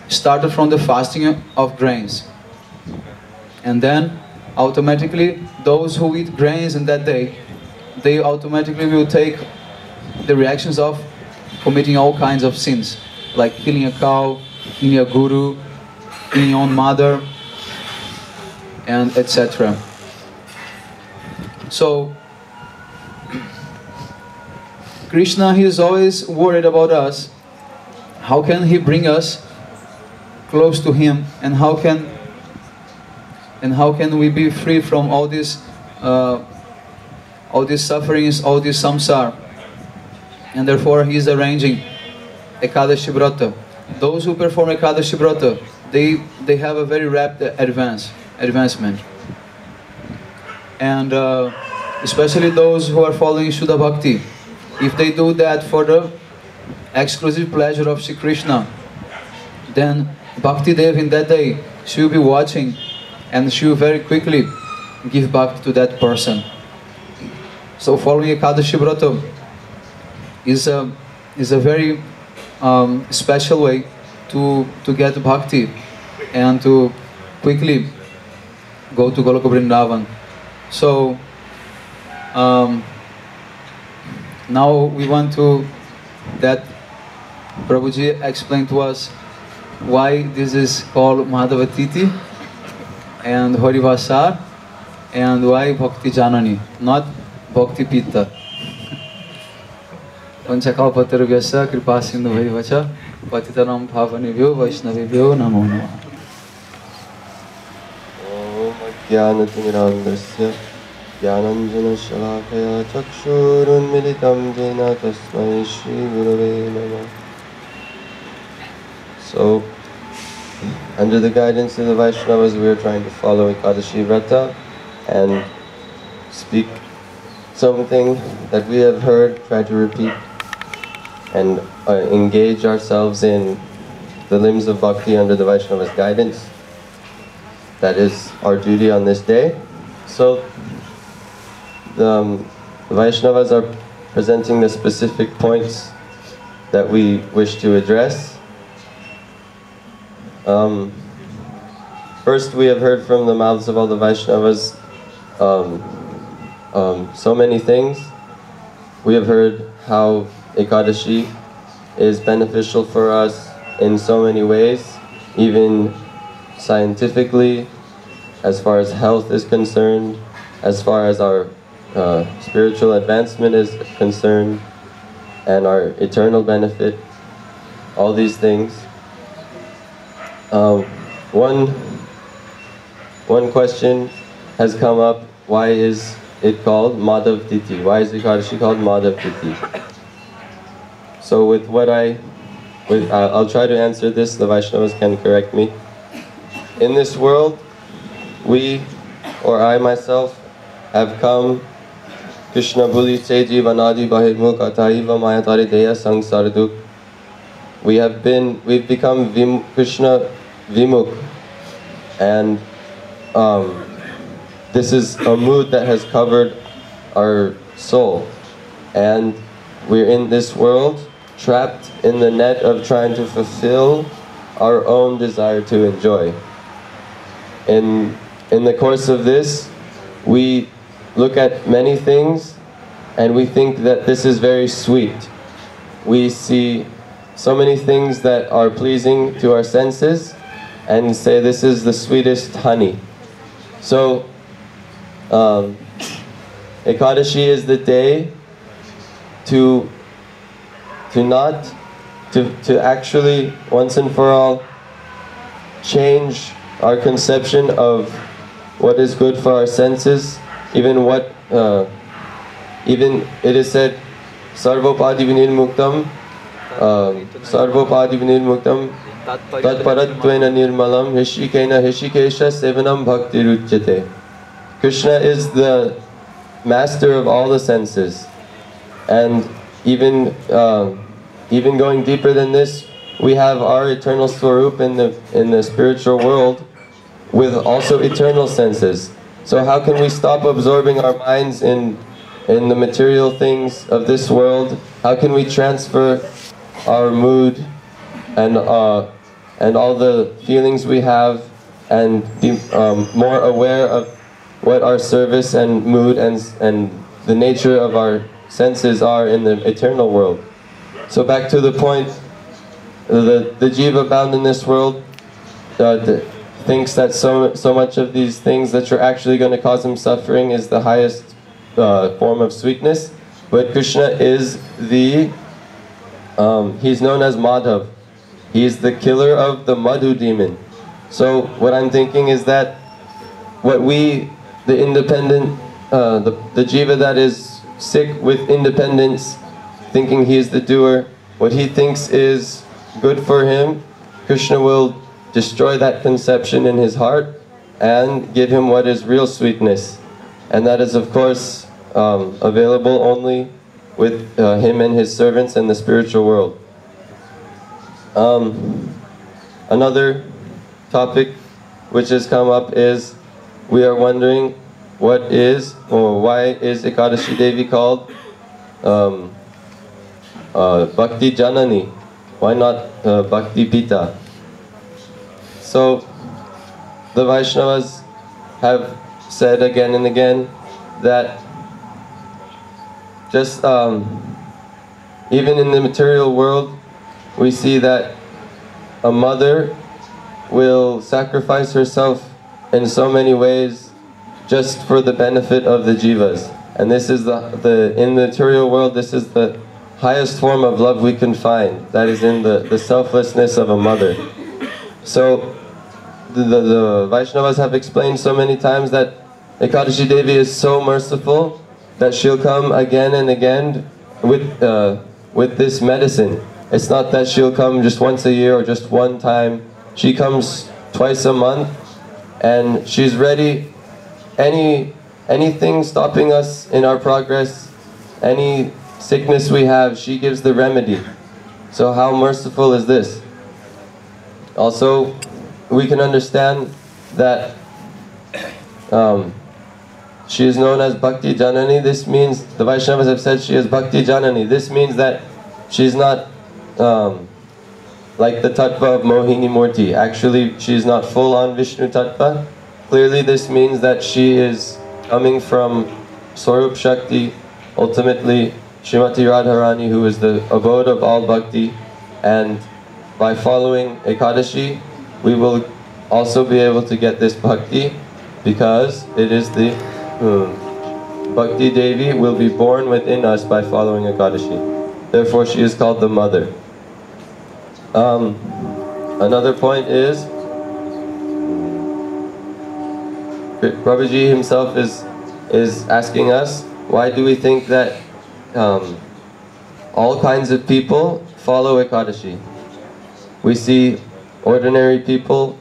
started from the fasting of grains. And then automatically those who eat grains in that day, they automatically will take the reactions of committing all kinds of sins, like killing a cow, killing a guru, killing your own mother, and etc. So Krishna, he is always worried about us. How can he bring us close to him, and how can we be free from all these sufferings, all this samsara? And therefore he is arranging Ekadashi Vrata. Those who perform Ekadashi Vrata, they have a very rapid advancement. And especially those who are following Shuddha Bhakti, if they do that for the exclusive pleasure of Shri Krishna, then Bhakti Dev in that day, she will be watching, and she will very quickly give bhakti to that person. So following Ekadashi Vrata is a very special way to get bhakti and to quickly go to Goloka Vrindavan. So now we want to that Prabhuji explained to us why this is called Madhavatiti and Harivasar, and why Bhakti Janani, not Bhakti Pitta. Vanchakalpatarvyasya kripasindhu bhaivacha patitanam bhavanebhyo vaishnavebhyo namo namah. Om Jnanatirandasya Jnananjana Shalakaya Chakshurunmilitam Jena Tasmai Shri Gurave Namah. So, under the guidance of the Vaishnavas, we are trying to follow Ekadashi Vrata and speak something that we have heard, try to repeat, and engage ourselves in the limbs of bhakti under the Vaishnava's guidance. That is our duty on this day. So the Vaishnavas are presenting the specific points that we wish to address. First, we have heard from the mouths of all the Vaishnavas so many things. We have heard how Ekadashi is beneficial for us in so many ways, even scientifically, as far as health is concerned, as far as our spiritual advancement is concerned, and our eternal benefit, all these things. One question has come up: why is it called Madhav Titi? Why is Ekadashi called Madhav Titi? So I'll try to answer this, the Vaishnavas can correct me. in this world, we, or I myself, have come Krishna Buli Cheji Vanadi Bahirmuk Ataiva Mayatari Deya Sangsarduk. We've become Krishna Vimuk, and this is a mood that has covered our soul, and we're in this world trapped in the net of trying to fulfill our own desire to enjoy. In the course of this, we look at many things and we think that this is very sweet. We see so many things that are pleasing to our senses and say this is the sweetest honey. So, Ekadashi is the day to actually once and for all change our conception of what is good for our senses. Even it is said, Sarvopadi vinirmuktam, Sarvopadi vinirmuktam, Tatparattvena nirmalam, Hishikena Hishikesha sevanam bhakti ruchyate. Krishna is the master of all the senses, and even going deeper than this, we have our eternal swarup in the spiritual world with also eternal senses. So how can we stop absorbing our minds in the material things of this world? How can we transfer our mood and all the feelings we have and be more aware of what our service and mood and the nature of our senses are in the eternal world? So back to the point, the jiva bound in this world thinks that so much of these things that are actually going to cause him suffering is the highest form of sweetness. But Krishna is he's known as Madhav. He's the killer of the Madhu demon. So what I'm thinking is that the jiva that is sick with independence, thinking he is the doer, what he thinks is good for him, Krishna will destroy that conception in his heart and give him what is real sweetness. And that is, of course, available only with him and his servants in the spiritual world. Another topic which has come up is, we are wondering why is Ekadashi Devi called Bhakti Janani? Why not Bhakti Pita? So the Vaishnavas have said again and again that just even in the material world, we see that a mother will sacrifice herself in so many ways just for the benefit of the jivas. And this is in the material world, this is the highest form of love we can find. That is in the selflessness of a mother. So the Vaishnavas have explained so many times that Ekadashi Devi is so merciful that she'll come again and again with this medicine. It's not that she'll come just once a year or just one time. She comes twice a month, and she's ready. Anything stopping us in our progress, any sickness we have, she gives the remedy. So how merciful is this? Also, we can understand that she is known as Bhakti Janani. This means, the Vaishnavas have said she is Bhakti Janani. This means that she's not like the tattva of Mohini Murti. Actually, she's not full on Vishnu tattva. Clearly this means that she is coming from Swarup Shakti, ultimately Srimati Radharani, who is the abode of all bhakti. And by following Ekadashi, we will also be able to get this bhakti, because it is the Bhakti Devi will be born within us by following Ekadashi. Therefore she is called the mother. Another point is, Prabhuji himself is asking us, why do we think that all kinds of people follow Ekadashi? We see ordinary people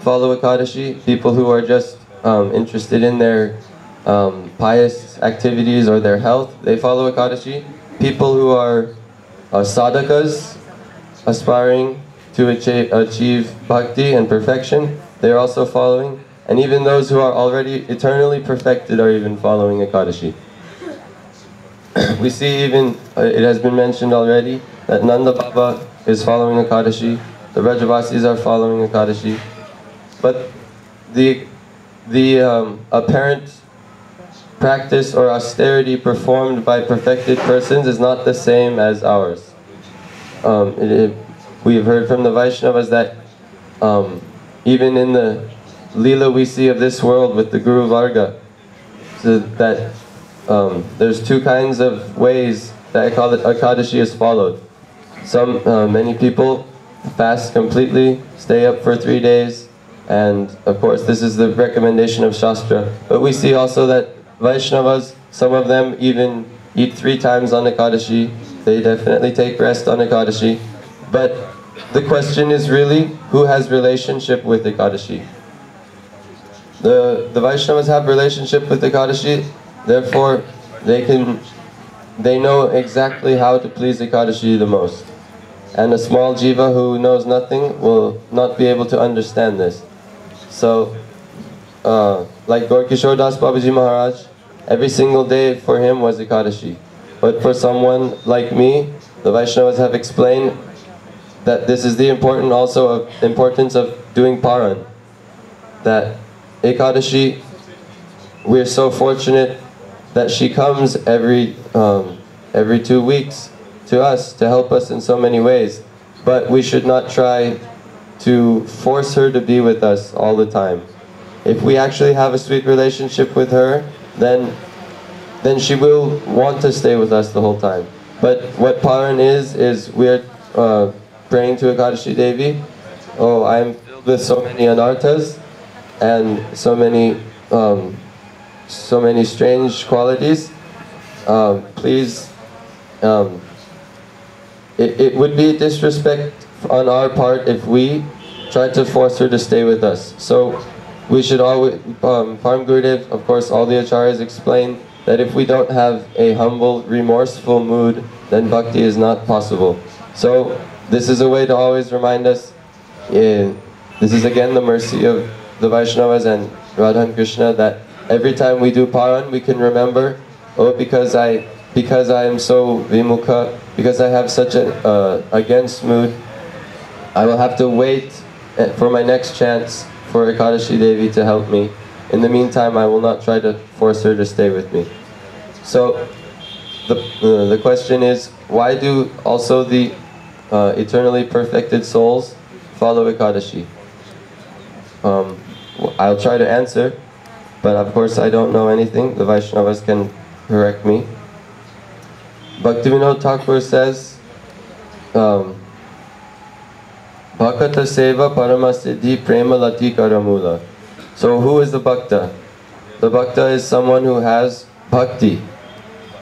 follow Ekadashi. People who are just interested in their pious activities or their health, they follow Ekadashi. People who are sadhakas, aspiring to achieve bhakti and perfection, they're also following. And even those who are already eternally perfected are even following Ekadashi. We see even, it has been mentioned already, that Nanda Baba is following Ekadashi, the Brajavasis are following Ekadashi. But the apparent practice or austerity performed by perfected persons is not the same as ours. We have heard from the Vaishnavas that even in the Leela we see of this world with the Guru Varga, so that there's two kinds of ways that Ekadashi is followed. Many people fast completely, stay up for 3 days, and of course this is the recommendation of Shastra. But we see also that Vaishnavas, some of them even eat 3 times on Ekadashi. They definitely take rest on Ekadashi. But the question is really, who has relationship with Ekadashi? The Vaishnavas have relationship with Ekadashi, therefore they know exactly how to please Ekadashi the most. And a small jiva who knows nothing will not be able to understand this. So, like Gaur Kishore Das Babaji Maharaj, every single day for him was Ekadashi. But for someone like me, the Vaishnavas have explained that this is the importance of doing Paran. That Ekadashi, we're so fortunate that she comes every 2 weeks to us to help us in so many ways. But we should not try to force her to be with us all the time. If we actually have a sweet relationship with her, then she will want to stay with us the whole time. But what Paran is we are praying to Ekadashi Devi. Oh, I am filled with so many anarthas and so many strange qualities. Please, it would be disrespect on our part if we tried to force her to stay with us. So we should always, Param Gurudev, of course all the acharyas explain that if we don't have a humble, remorseful mood, then bhakti is not possible. So this is a way to always remind us, this is again the mercy of the Vaishnavas and Radha and Krishna, that every time we do Paran, we can remember, oh, because I am so vimukha, because I have such an against mood, I will have to wait for my next chance for Ekadashi Devi to help me. In the meantime, I will not try to force her to stay with me. So the question is, why do also the eternally perfected souls follow Ekadashi? I'll try to answer, but of course I don't know anything. The Vaishnavas can correct me. Bhaktivinoda Thakur says, Bhakata Seva Paramasiddhi Prema Lati Karamula. So who is the Bhakta? The Bhakta is someone who has bhakti.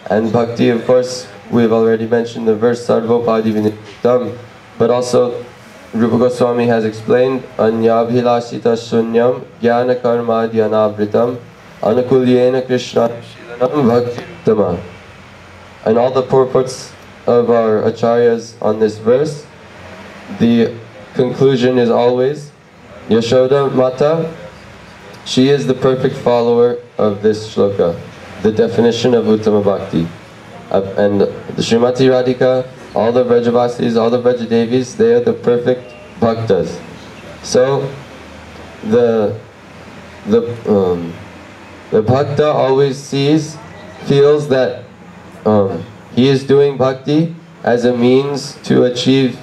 And bhakti, of course, we've already mentioned the verse Sarvopadi Vinittam, but also Rupa Goswami has explained Anyabhilasita Sunyam Jnana Karma Dhyanavritam Anukulyena Krishna Shilanam Bhakti. And all the purports of our acharyas on this verse, the conclusion is always Yashoda Mata, she is the perfect follower of this shloka, the definition of Uttama Bhakti. And the Srimati Radhika, all the Brajavasis, all the Brajadevis, they are the perfect bhaktas. So the bhakta always feels that he is doing bhakti as a means to achieve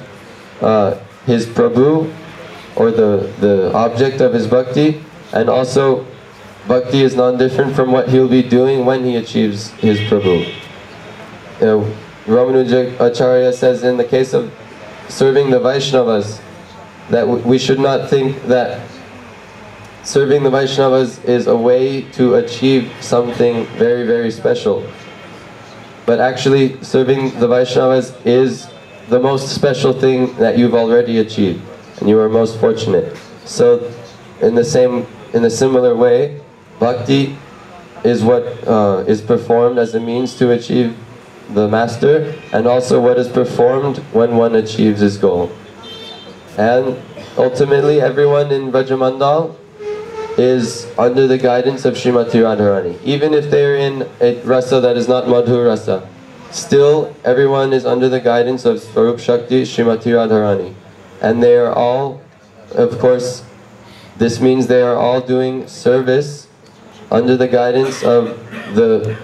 his Prabhu, or the object of his bhakti, and also bhakti is non-different from what he'll be doing when he achieves his Prabhu. Ramanuja Acharya says in the case of serving the Vaishnavas, that we should not think that serving the Vaishnavas is a way to achieve something very, very special. But actually, serving the Vaishnavas is the most special thing that you've already achieved, and you are most fortunate. So in a similar way, bhakti is what is performed as a means to achieve the master, and also what is performed when one achieves his goal. And ultimately, everyone in Vrajamandal is under the guidance of Srimati Radharani. Even if they're in a rasa that is not Madhur rasa, still everyone is under the guidance of Swarup Shakti Srimati Radharani. And they are all, of course, this means they are all doing service under the guidance of the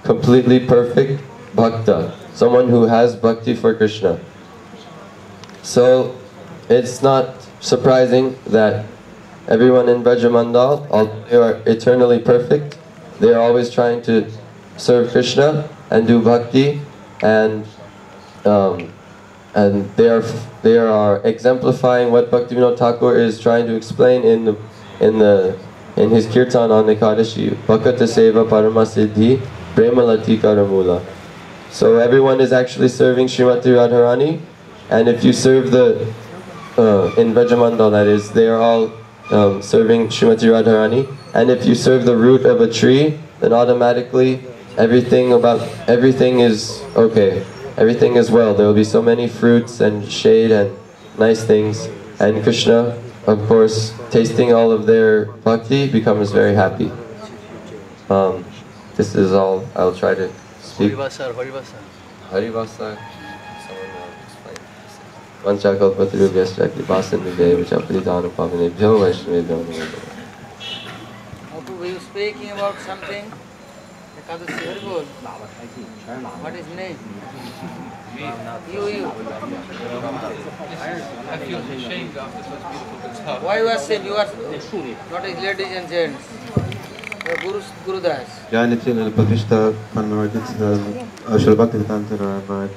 completely perfect bhakta, someone who has bhakti for Krishna. So it's not surprising that everyone in Vrajamandal, although they are eternally perfect, they are always trying to serve Krishna and do bhakti, and they are exemplifying what Bhaktivinoda Thakur is trying to explain in his kirtan on Ekadashi, Bhakata Seva Parama Siddhi Premalati Karamula. So everyone is actually serving Srimati Radharani, and if you serve in Vrajamandal, that is, they are all serving Srimati Radharani, and if you serve the root of a tree, then automatically everything is okay. Everything is well. There will be so many fruits and shade and nice things, and Krishna, of course, tasting all of their bhakti, becomes very happy. This is all I'll try to speak. Harivasa. Harivasa. Vanchakalpatarubhyascha kripasinudevaccha paridanupavane vaishnavebhyo namo. Were you speaking about something? Ekadashi Haribol. What is name? You. I feel ashamed after such beautiful guitar. Why you are saying you are not as ladies and gents? You are Gurudas. Jayanitin and Pavishta Panmargit Ashal Bhaktivedanta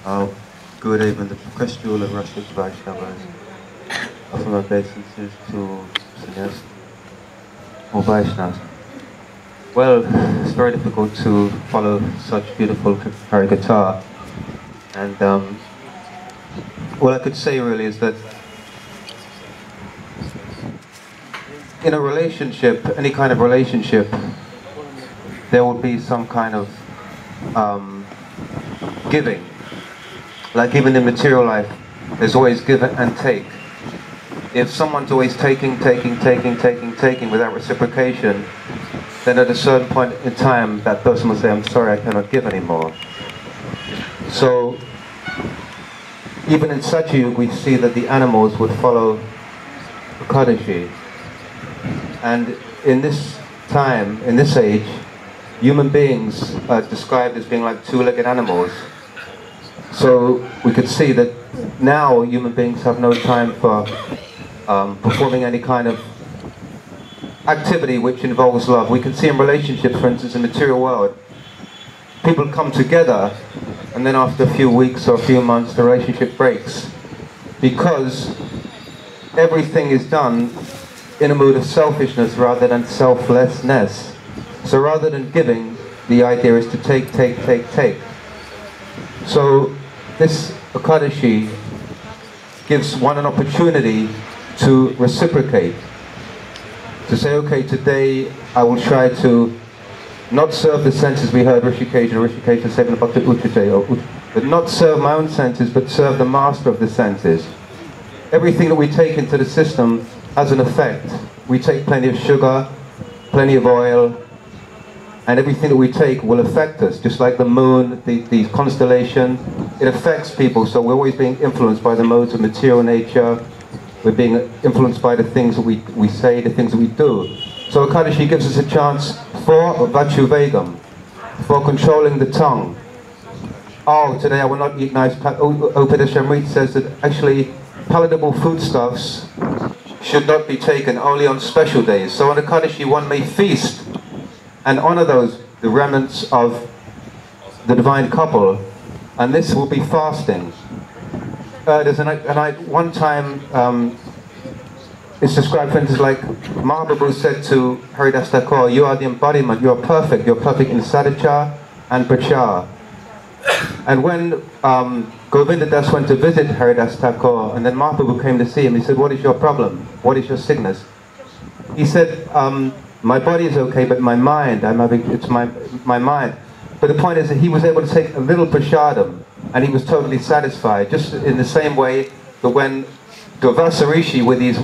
Maharaj. Good evening, the Questual and Russian Vaishnavas. Offer my obeisances to Sannyas or Vaishnavas. Well, it's very difficult to follow such beautiful Harikatha, and all I could say really is that in a relationship, any kind of relationship, there will be some kind of giving. Like even in material life, there's always give and take. If someone's always taking without reciprocation, then at a certain point in time, that person will say, I'm sorry, I cannot give anymore. So, even in Satyayug, we see that the animals would follow Ekadashi. And in this time, in this age, human beings are described as being like two-legged animals. So, we could see that now human beings have no time for performing any kind of activity which involves love. We can see in relationships, for instance, in the material world, people come together and then after a few weeks or a few months the relationship breaks because everything is done in a mood of selfishness rather than selflessness. So rather than giving, the idea is to take. So this Ekadashi gives one an opportunity to reciprocate. To say, okay, today I will try to not serve the senses. We heard Rishikesh say in the Bhakti Uchate, but not serve my own senses, but serve the master of the senses. Everything that we take into the system has an effect. We take plenty of sugar, plenty of oil, and everything that we take will affect us, just like the moon, the constellation, it affects people, so we're always being influenced by the modes of material nature. We're being influenced by the things that we say, the things that we do. So Ekadashi gives us a chance for Vachu Vegam, for controlling the tongue. Oh, today I will not eat nice... Upadeshamrit says that actually palatable foodstuffs should not be taken only on special days. So on Ekadashi one may feast and honor the remnants of the divine couple, and this will be fasting. There's one time, it's described, for instance, like Mahaprabhu said to Haridas Thakur, you are the embodiment, you are perfect in sadhya and prachar. And when Govinda Das went to visit Haridas Thakur, and then Mahaprabhu came to see him, he said, "What is your problem? What is your sickness?" He said, "My body is okay, but my mind, it's my mind." But the point is that he was able to take a little prasadam, and he was totally satisfied. Just in the same way that when Durvasa Rishi with these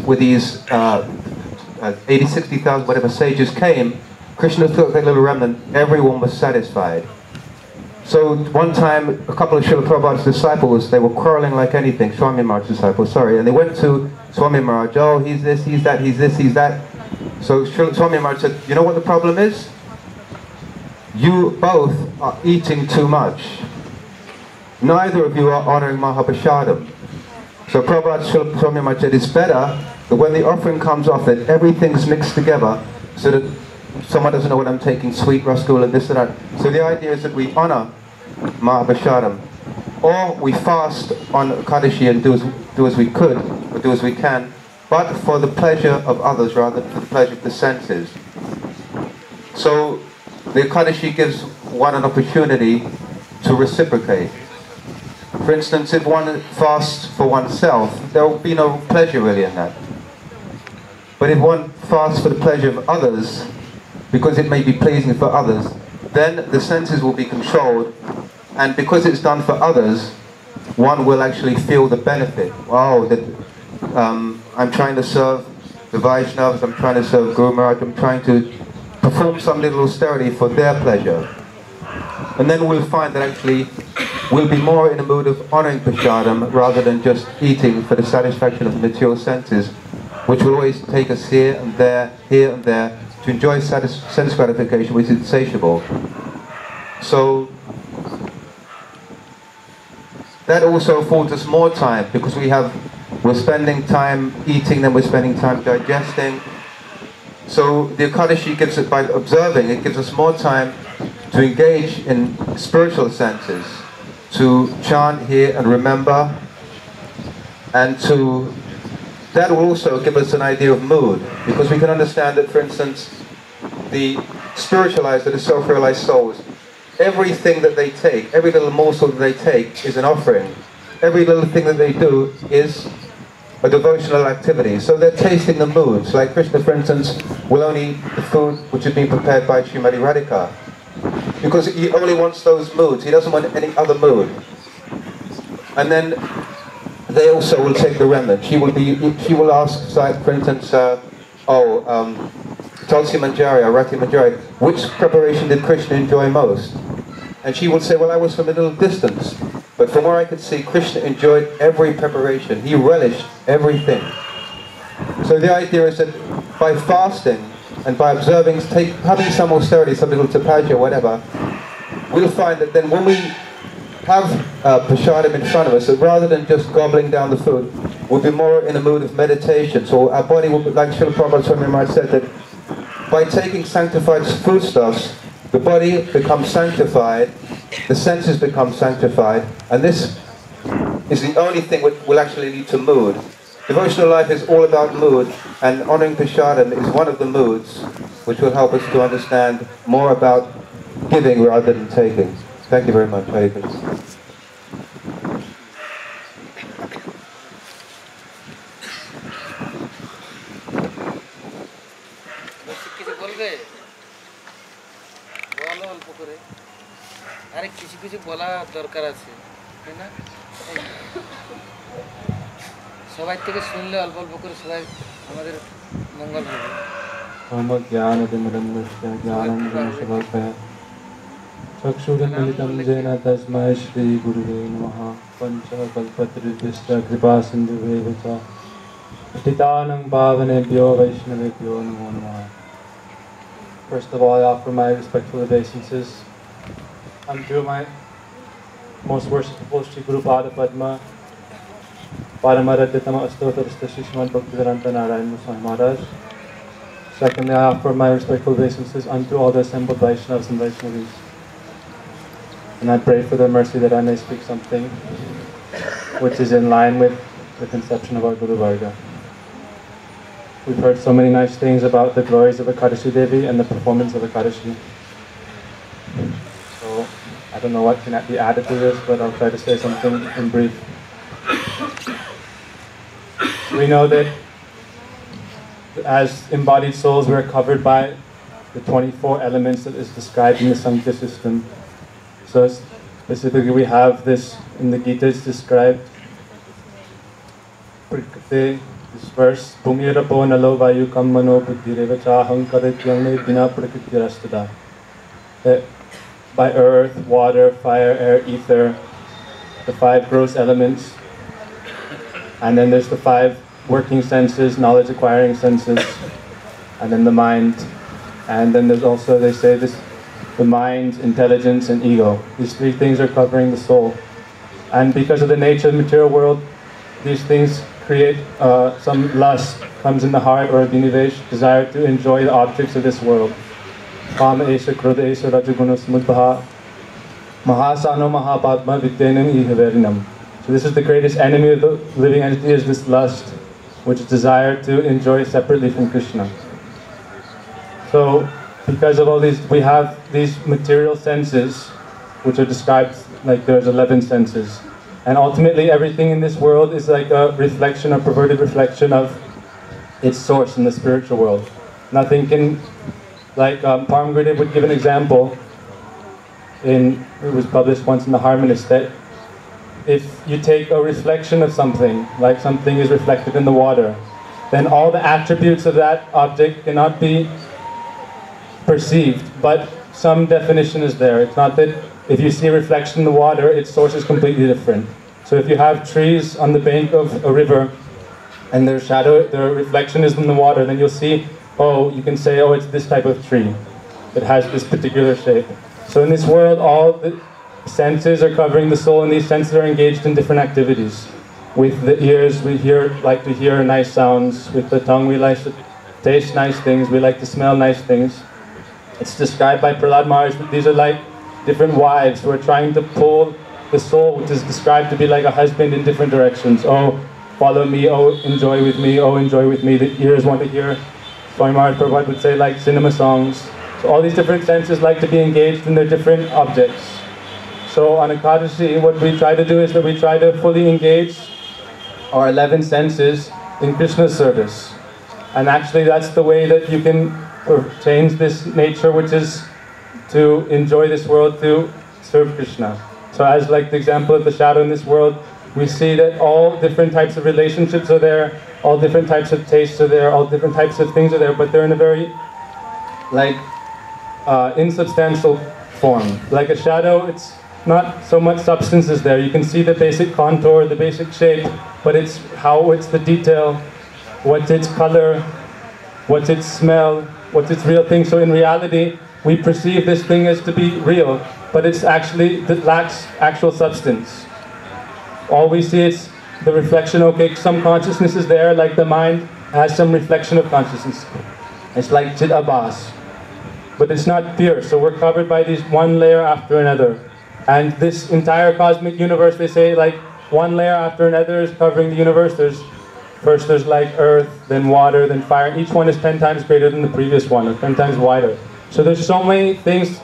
80, 60,000 whatever sages came, Krishna took that little remnant, everyone was satisfied. So one time, a couple of Srila Prabhupada's disciples, they were quarreling like anything, Swami Maharaj's disciples, sorry, and they went to Swami Maharaj, "Oh, he's this, he's that, he's this, he's that." So Swami Maharaj said, "You know what the problem is? You both are eating too much. Neither of you are honoring Mahaprashadam." So Prabhupada Swami Maharaj said, "It's better that when the offering comes off, that everything's mixed together, so that someone doesn't know what I'm taking, sweet, rasgulla, this and that." So the idea is that we honor Mahaprashadam, or we fast on Ekadashi and do as we could, or do as we can, but for the pleasure of others rather than for the pleasure of the senses. So the Ekadashi gives one an opportunity to reciprocate. For instance, if one fasts for oneself, there will be no pleasure really in that. But if one fasts for the pleasure of others, because it may be pleasing for others, then the senses will be controlled, and because it's done for others, one will actually feel the benefit. Oh, that I'm trying to serve the Vaishnavas, I'm trying to serve Guru Maharaj, I'm trying to perform some little austerity for their pleasure. And then we'll find that actually we'll be more in a mood of honoring Prasadam rather than just eating for the satisfaction of the material senses, which will always take us here and there, to enjoy sense gratification, which is insatiable. So that also affords us more time, because we're spending time eating, then we're spending time digesting. So the Ekadashi gives it, by observing, it gives us more time to engage in spiritual senses, to chant, hear and remember, and that will also give us an idea of mood, because we can understand that, for instance, the spiritualized, the self-realized souls, everything that they take, every little morsel that they take is an offering. Every little thing that they do is a devotional activity. So they're tasting the moods. Like Krishna, for instance, will only eat the food which has been prepared by Srimati Radhika, because he only wants those moods. He doesn't want any other mood. And then they also will take the remnant. She will ask, for instance, Tulsi Manjari or Rati Manjari, which preparation did Krishna enjoy most? And she will say, "Well, I was from a little distance, but from where I could see, Krishna enjoyed every preparation. He relished everything." So the idea is that by fasting and by observing, having some austerity, some little tapasya, whatever, we'll find that then when we have prasadam in front of us, that rather than just gobbling down the food, we'll be more in a mood of meditation. So our body will be, like Srila Prabhupada Swami Maharaj said, that by taking sanctified foodstuffs, the body becomes sanctified, the senses become sanctified, and this is the only thing which will actually lead to mood. Devotional life is all about mood, and honoring prasadam is one of the moods which will help us to understand more about giving rather than taking. Thank you very much. Hare Krishna. আরে কিছু কিছু বলা দরকার আছে, তাই না? সবাই থেকে শুনলে অল্প অল্প করে সবাই আমাদের মঙ্গল হবে। চক্ষুরুন্মিলিतं येन तस्मै श्रीगुरुवे नमः। पञ्चकल्पतरुभ्यश्च कृपासिन्धुभ्येव च पतितानां पावनेभ्यो वैष्णवेभ्यो नमो नमः। First of all, I offer my respectful obeisances unto my most worshipful Sri Guru Pada Padma, Paramaradhyatama Astotarista Sri Srimad Bhaktivedanta Narayan Goswami Maharaj. Secondly, I offer my respectful obeisances unto all the assembled Vaishnavas and Vaishnavis. And I pray for their mercy that I may speak something which is in line with the conception of our Guru Varga. We've heard so many nice things about the glories of Ekadashi Devi and the performance of Ekadashi. So I don't know what can be added to this, but I'll try to say something in brief. We know that as embodied souls, we're covered by the 24 elements that is described in the Sankhya system. So specifically, we have this in the Gita. It's described. Prakriti, this verse, Bhumirapo nalo vayu kammano buddhirevacha hankarityangne bina prakriti. That by earth, water, fire, air, ether, the 5 gross elements, and then there's the 5 working senses, knowledge acquiring senses, and then the mind, and then there's also, they say this, the mind, intelligence, and ego. These 3 things are covering the soul. And because of the nature of the material world, these things create some lust, comes in the heart, or a vinivesh, desire to enjoy the objects of this world. Kama esha, krodha esha, rajaguna samudbhaha, mahasano mahapadma vidyanam ihaverinam. So this is the greatest enemy of the living entity, is this lust, which is desire to enjoy separately from Krishna. So, because of all these, we have these material senses, which are described like there's 11 senses. And ultimately, everything in this world is like a reflection, a perverted reflection of its source in the spiritual world. Nothing can, like Param Gurudev would give an example, it was published once in the Harmonist, that if you take a reflection of something, like something is reflected in the water, then all the attributes of that object cannot be perceived, but some definition is there. It's not that if you see a reflection in the water, its source is completely different. So if you have trees on the bank of a river, and their shadow, their reflection is in the water, then you'll see, oh, you can say, oh, it's this type of tree. It has this particular shape. So in this world, all the senses are covering the soul, and these senses are engaged in different activities. With the ears, we like to hear nice sounds. With the tongue, we like to taste nice things. We like to smell nice things. It's described by Prahlad Maharaj that these are like different wives who are trying to pull the soul, which is described to be like a husband, in different directions. Oh, follow me. Oh, enjoy with me. Oh, enjoy with me. The ears want to hear. Swami Maharaj Prabhupada would say like cinema songs. So all these different senses like to be engaged in their different objects. So on Ekadashi, what we try to do is that we try to fully engage our 11 senses in Krishna's service. And actually that's the way that you can change this nature, which is to enjoy this world, to serve Krishna. So as like the example of the shadow in this world, we see that all different types of relationships are there, all different types of tastes are there, all different types of things are there, but they're in a very like insubstantial form. Like a shadow, it's not so much substance is there. You can see the basic contour, the basic shape, but it's how it's the detail, what's its color, what's its smell, what's its real thing. So in reality, we perceive this thing as to be real, but it's actually, it lacks actual substance. All we see is the reflection. Okay, some consciousness is there, like the mind has some reflection of consciousness. It's like Chit Abhas, but it's not pure. So we're covered by these one layer after another. And this entire cosmic universe, they say, like one layer after another is covering the universe. First there's like earth, then water, then fire. Each one is 10 times greater than the previous one, or 10 times wider. So there's so many things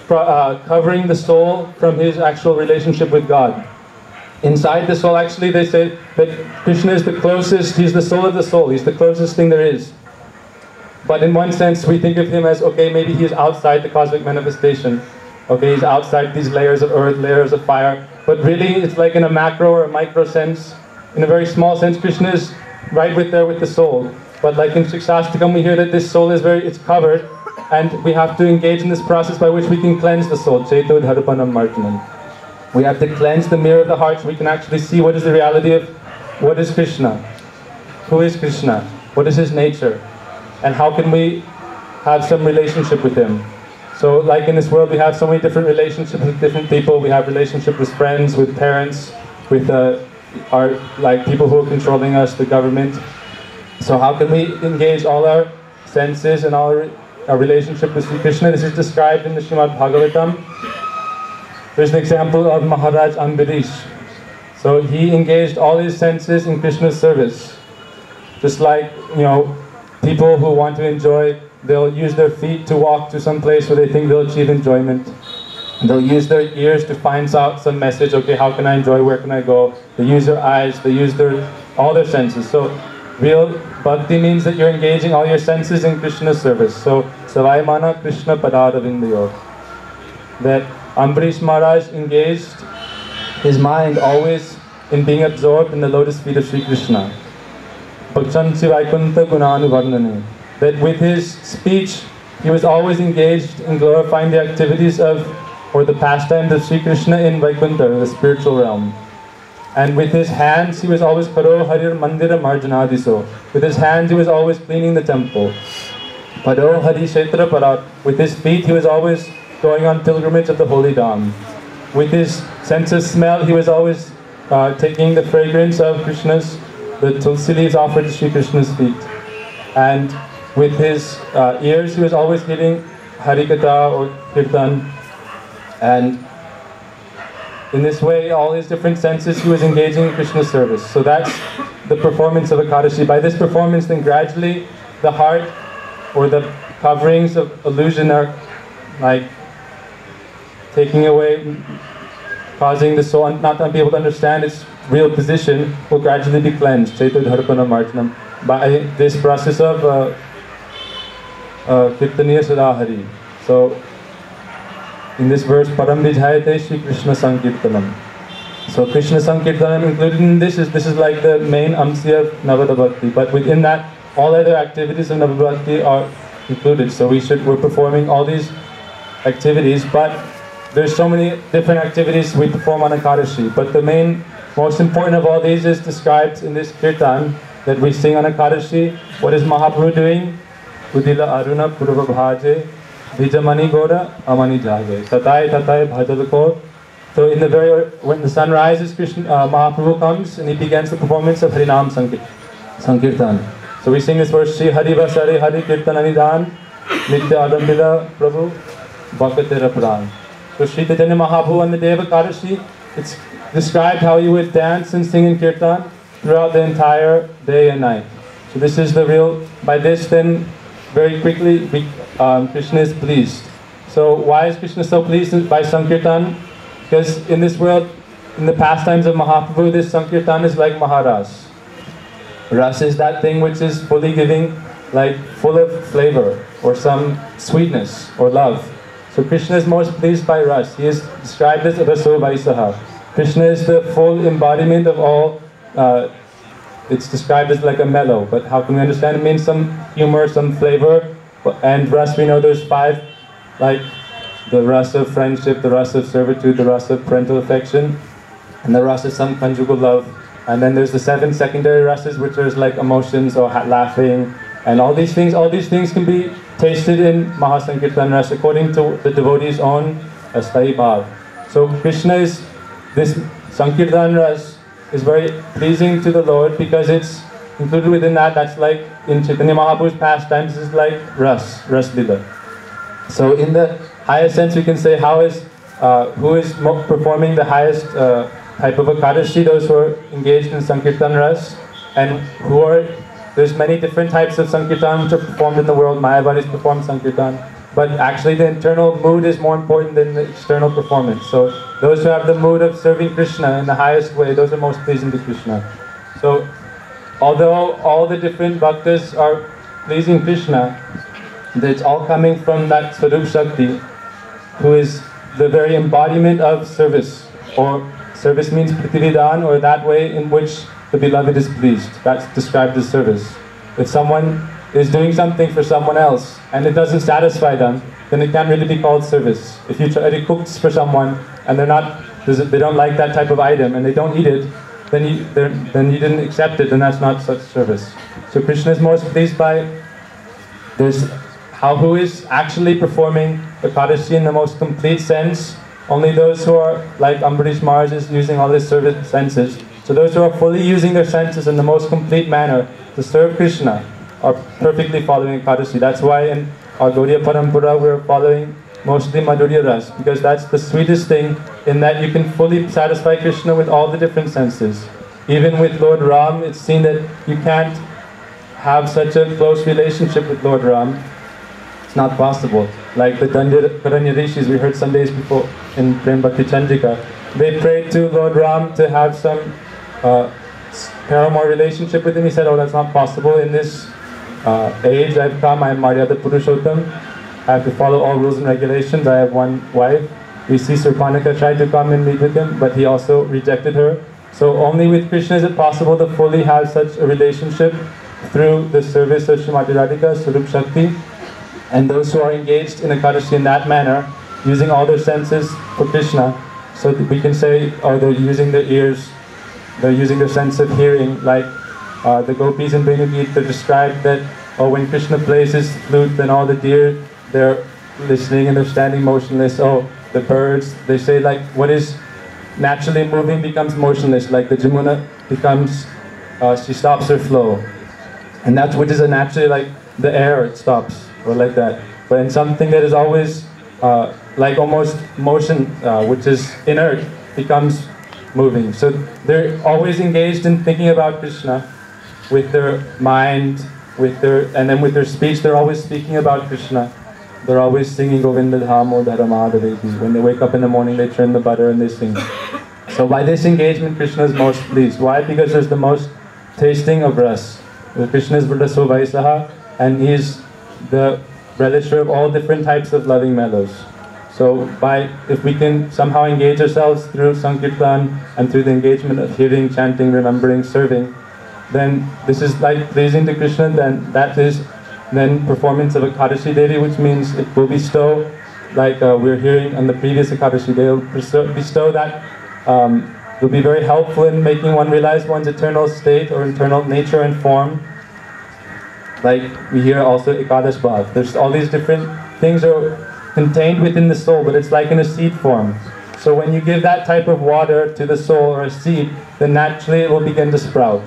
covering the soul from his actual relationship with God. Inside the soul, actually, they say that Krishna is the closest, he's the soul of the soul, he's the closest thing there is. But in one sense, we think of him as, okay, maybe he is outside the cosmic manifestation. Okay, he's outside these layers of earth, layers of fire. But really, it's like in a macro or a micro sense. In a very small sense, Krishna is right there with the soul. But like in Shikshashtakam, we hear that this soul is it's covered, and we have to engage in this process by which we can cleanse the soul. Cheto Dharapanam Martanam. We have to cleanse the mirror of the heart so we can actually see what is the reality of what is Krishna. Who is Krishna? What is his nature? And how can we have some relationship with him? So like in this world, we have so many different relationships with different people. We have relationships with friends, with parents, with our people who are controlling us, the government. So how can we engage all our senses and all our relationship with Sri Krishna? This is described in the Srimad Bhagavatam. There's an example of Maharaj Ambarish. So he engaged all his senses in Krishna's service. Just like, people who want to enjoy, they'll use their feet to walk to some place where they think they'll achieve enjoyment. They'll use their ears to find out some message. Okay, how can I enjoy? Where can I go? They use their eyes. They use all their senses. So real bhakti means that you're engaging all your senses in Krishna's service. So Savaimana Krishna Padadavindayo. That Ambarish Maharaj engaged his mind always in being absorbed in the lotus feet of Sri Krishna. Bhakchansi Vaikuntha Gunanu Varnane. That with his speech, he was always engaged in glorifying the activities of, or the pastimes of Sri Krishna in Vaikuntha, the spiritual realm. And with his hands, he was always Paro Harir Mandira Marjanadiso. With his hands, he was always cleaning the temple. Paro Hari Kshetra Parat. With his feet, he was always going on pilgrimage of the holy Dham. With his sense of smell, he was always taking the fragrance of the tulsi leaves offered to Sri Krishna's feet. And with his ears, he was always hearing Harikatha or Kirtan. And in this way, all his different senses, he was engaging in Krishna's service. So that's the performance of Ekadashi. By this performance, then gradually the heart or the coverings of illusion are like taking away, causing the soul not to be able to understand its real position, will gradually be cleansed. Chaitya Dharpana Marjanam. By this process of Kirtaniya Sadahari. So in this verse, Param Vijayate Shri Krishna Sankirtanam. So Krishna Sankirtanam included in this is like the main amsi of Navada Bhakti. But within that, all other activities of Navada Bhakti are included. So we're performing all these activities, but there's so many different activities we perform on Ekadashi. But the most important of all these is described in this kirtan that we sing on Ekadashi. What is Mahaprabhu doing? Udila Aruna Purva Bhaje Vijamani Gora Amani Jage Tatai Tatai Bhajalako. So when the sun rises, Mahaprabhu comes and he begins the performance of Harinam Sankirtan. So we sing this verse, Shri Hari Vasare Hari Kirtan Anidan Nitya Adambila Prabhu Bhakatera Pran. So Shri Chaitanya Mahaprabhu on the day of Ekadashi, it's described how he would dance and sing in Kirtan throughout the entire day and night. So this is by this then, very quickly, Krishna is pleased. So why is Krishna so pleased by Sankirtan? Because in this world, in the pastimes of Mahaprabhu, this Sankirtan is like Maharas. Ras is that thing which is fully giving, like full of flavor, or some sweetness, or love. So Krishna is most pleased by Ras. He is described as Raso Vaisaha. Krishna is the full embodiment of all. It's described as like a mellow, but how can we understand? It means some humor, some flavor. And Ras, we know there's 5, like the Ras of friendship, the Ras of servitude, the Ras of parental affection, and the Ras of some conjugal love. And then there's the 7 secondary rasas, which are like emotions or laughing, and all these things can be tasted in Mahasankirtan Ras according to the devotee's own Astai Bhav. So this Sankirtan Ras is very pleasing to the Lord because it's included within that. That's like in Chaitanya Mahaprabhu's pastimes is like Ras Lila. So in the highest sense, we can say who is performing the highest type of Ekadashi, those who are engaged in Sankirtan Ras, and there's many different types of Sankirtan which are performed in the world. Mayavadis perform Sankirtan, but actually the internal mood is more important than the external performance. So those who have the mood of serving Krishna in the highest way, those are most pleasing to Krishna. So although all the different bhaktas are pleasing Krishna, it's all coming from that Swarup Shakti, who is the very embodiment of service, or service means pratividan, or that way in which the beloved is pleased. That's described as service. If someone is doing something for someone else and it doesn't satisfy them, then it can't really be called service. If you try to cook for someone and they don't like that type of item and they don't eat it, then you didn't accept it, and that's not such service. So Krishna is most pleased by who is actually performing Ekadashi in the most complete sense. Only those who are like Ambarish Maharaj is using all his service senses. So those who are fully using their senses in the most complete manner to serve Krishna are perfectly following Ekadashi. That's why in our Gaudiya Parampara we're following mostly Madhurya Ras, because that's the sweetest thing, in that you can fully satisfy Krishna with all the different senses. Even with Lord Ram, it's seen that you can't have such a close relationship with Lord Ram It's not possible. Like the Karanya Rishis we heard some days before in Prem Bhakti Chandrika, they prayed to Lord Ram to have some paramour relationship with him. He said, oh, that's not possible. In this age I've come, I am Maryada Purushottam. I have to follow all rules and regulations. I have one wife. We see Surpanaka tried to come and meet with him, but he also rejected her. So only with Krishna is it possible to fully have such a relationship through the service of Srimati Radhika, Swarup Shakti. And those who are engaged in Ekadashi in that manner, using all their senses for Krishna, so that we can say, oh, they're using their ears, they're using their sense of hearing, like the gopis in Venugita described that, oh, when Krishna plays his flute, then all the deer, they're listening and they're standing motionless. Oh, the birds, they say like what is naturally moving becomes motionless, like the Jamuna becomes, she stops her flow. And that's which is a naturally like the air, it stops, or like that. But in something that is always like almost motion, which is inert, becomes moving. So they're always engaged in thinking about Krishna with their mind, and then with their speech, they're always speaking about Krishna. They're always singing Govinda Dhamo Dharamadavevi. When they wake up in the morning, they turn the butter and they sing. So by this engagement, Krishna is most pleased. Why? Because there's the most tasting of ras. Krishna is Vrdaso Vaisaha, and he is the relisher of all different types of loving mellows. So if we can somehow engage ourselves through Sankirtan and through the engagement of hearing, chanting, remembering, serving, then this is like pleasing to Krishna, then that is then performance of Ekadashi Devi, which means it will bestow, like we're hearing on the previous Ekadashi, they will bestow that, will be very helpful in making one realize one's eternal state or eternal nature and form. Like we hear also Ekadash Bhav. There's all these different things are contained within the soul, but it's like in a seed form. So when you give that type of water to the soul or a seed, then naturally it will begin to sprout.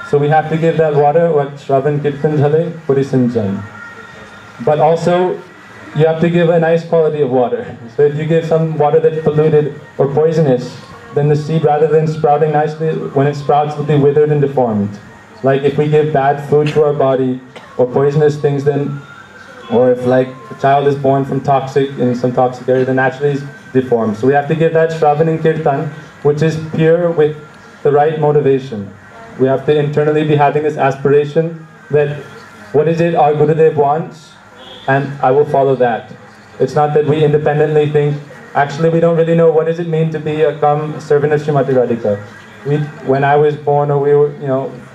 So we have to give that water, what Shravan Kirtan Jale Purisanjan. But also, you have to give a nice quality of water. So if you give some water that's polluted or poisonous, then the seed, rather than sprouting nicely, when it sprouts, will be withered and deformed. Like if we give bad food to our body, or poisonous things, then, or if like a child is born from in some toxic area, then naturally is deformed. So we have to give that Shravan and Kirtan, which is pure with the right motivation. We have to internally be having this aspiration that what is it our Gurudev wants, and I will follow that. It's not that we independently think, actually we don't really know what does it mean to be a servant of Srimati Radhika. When I was born, or we were,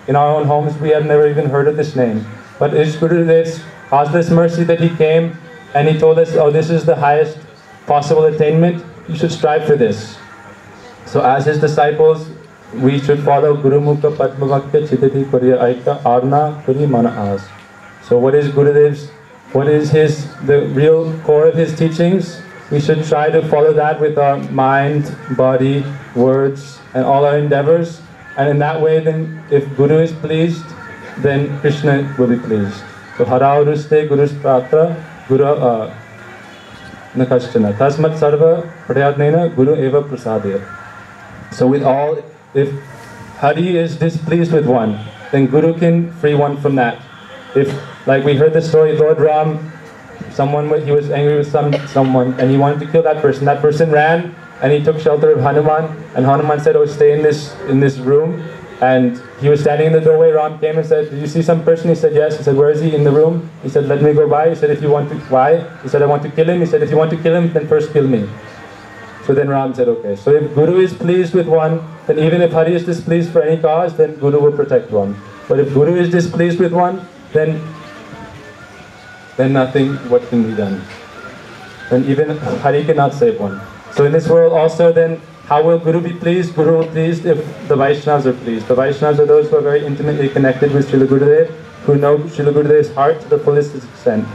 in our own homes, we had never even heard of this name. But it's Gurudev's causeless mercy that he came and he told us, oh, this is the highest possible attainment, you should strive for this. So as his disciples, we should follow Guru Mukha Padmavakya Chidati Pariya Aika Arna Puri Mana As. So what is Gurudev's, the real core of his teachings? We should try to follow that with our mind, body, words, and all our endeavors. And in that way, then, if Guru is pleased, then Krishna will be pleased. So Harauruste Guru's Pratra Guru Nakashchana Tasmat Sarva Pradayadnena Guru Eva Prasadya. So with all, if Hari is displeased with one, then Guru can free one from that. If, like we heard the story, Lord Ram, he was angry with someone and he wanted to kill that person ran and he took shelter of Hanuman, and Hanuman said, oh, stay in this room. And he was standing in the doorway. Ram came and said, did you see some person? He said, yes. He said, where is he? In the room. He said, let me go by. He said, if you want to, why? He said, I want to kill him. He said, if you want to kill him, then first kill me. So then Ram said, okay. So if Guru is pleased with one, then even if Hari is displeased for any cause, then Guru will protect one. But if Guru is displeased with one, then nothing, what can be done? Then even Hari cannot save one. So in this world also, then how will Guru be pleased? Guru will be pleased if the Vaishnavas are pleased. The Vaishnavas are those who are very intimately connected with Srila Gurudev, who know Srila Gurudev's heart to the fullest extent.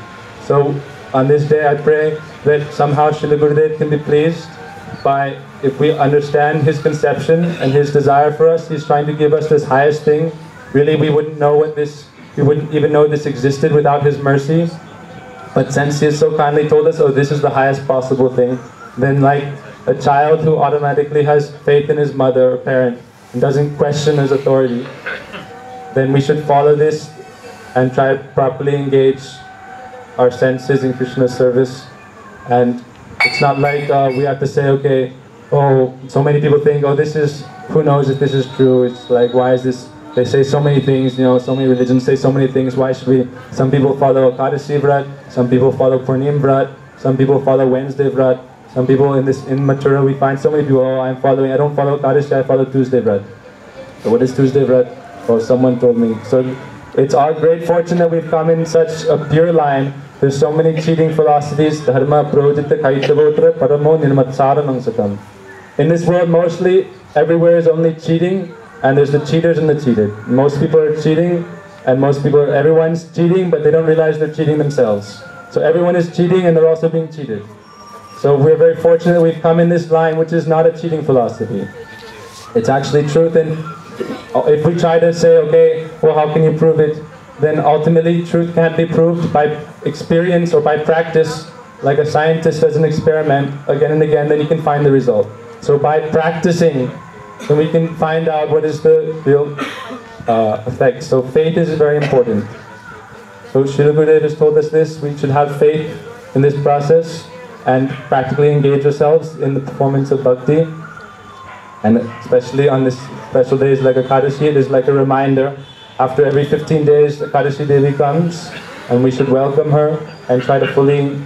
So on this day I pray that somehow Srila Gurudev can be pleased by, if we understand his conception and his desire for us, he's trying to give us this highest thing. Really we wouldn't even know this existed without his mercy. But since he has so kindly told us, oh, this is the highest possible thing, then like a child who automatically has faith in his mother or parent and doesn't question his authority, then we should follow this and try to properly engage our senses in Krishna's service. And it's not like we have to say, okay, oh, so many people think, oh, this is, who knows if this is true? It's like, why is this? They say so many things, you know, so many religions say so many things. Why should we? Some people follow Ekadashi Vrat, some people follow Purnim Vrat, some people follow Wednesday Vrat. Some people in Mathura, we find so many people, oh, I don't follow Ekadashi, I follow Tuesday Vrat. So what is Tuesday Vrat? Oh, someone told me. So it's our great fortune that we've come in such a pure line. There's so many cheating philosophies. Dharma projita kaitavotra paramo nirmatsaranam satam. In this world, mostly, everywhere is only cheating, and there's the cheaters and the cheated. Most people are cheating, and everyone's cheating, but they don't realize they're cheating themselves. So everyone is cheating, and they're also being cheated. So we're very fortunate we've come in this line, which is not a cheating philosophy. It's actually truth, and if we try to say, okay, well, how can you prove it? Then ultimately, truth can't be proved by experience or by practice. Like a scientist does an experiment again and again, then you can find the result. So by practicing, then we can find out what is the real effect. So faith is very important. So Srila Gurudev has told us this, we should have faith in this process and practically engage ourselves in the performance of bhakti. And especially on this special days like Ekadashi, it is like a reminder. After every 15 days, Ekadashi Devi comes, and we should welcome her and try to fully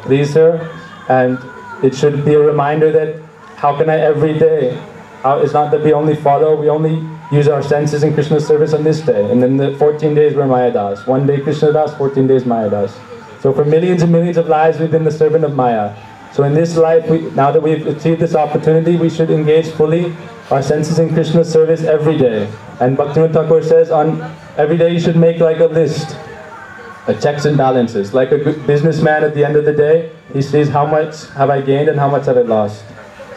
please her. And it should be a reminder that how can I every day, it's not that we only use our senses in Krishna's service on this day. And then the 14 days we're Maya Das. One day Krishna Das, 14 days Maya Das. So for millions and millions of lives, we've been the servant of Maya. So in this life, now that we've achieved this opportunity, we should engage fully our senses in Krishna's service every day. And Bhaktivinoda Thakur says, on every day you should make like a list, checks and balances. Like a good businessman at the end of the day, he sees how much have I gained and how much have I lost.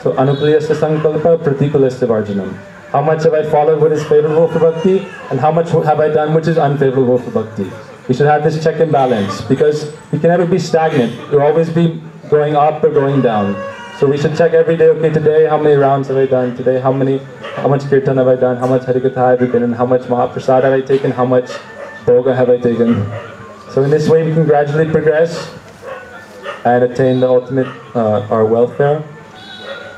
So anukuliyasya sankalpa pratikulasya varjanam. How much have I followed what is favorable for bhakti, and how much have I done which is unfavorable for bhakti. We should have this check and balance, because we can never be stagnant. We'll always be going up or going down. So we should check every day, okay, today how many rounds have I done? Today how much kirtan have I done? How much harikatha have I been? And how much mahaprasad have I taken? How much bhoga have I taken? So in this way we can gradually progress and attain the ultimate, our welfare,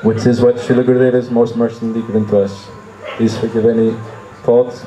which is what Srila Gurudev has most mercifully given to us. Please forgive any faults.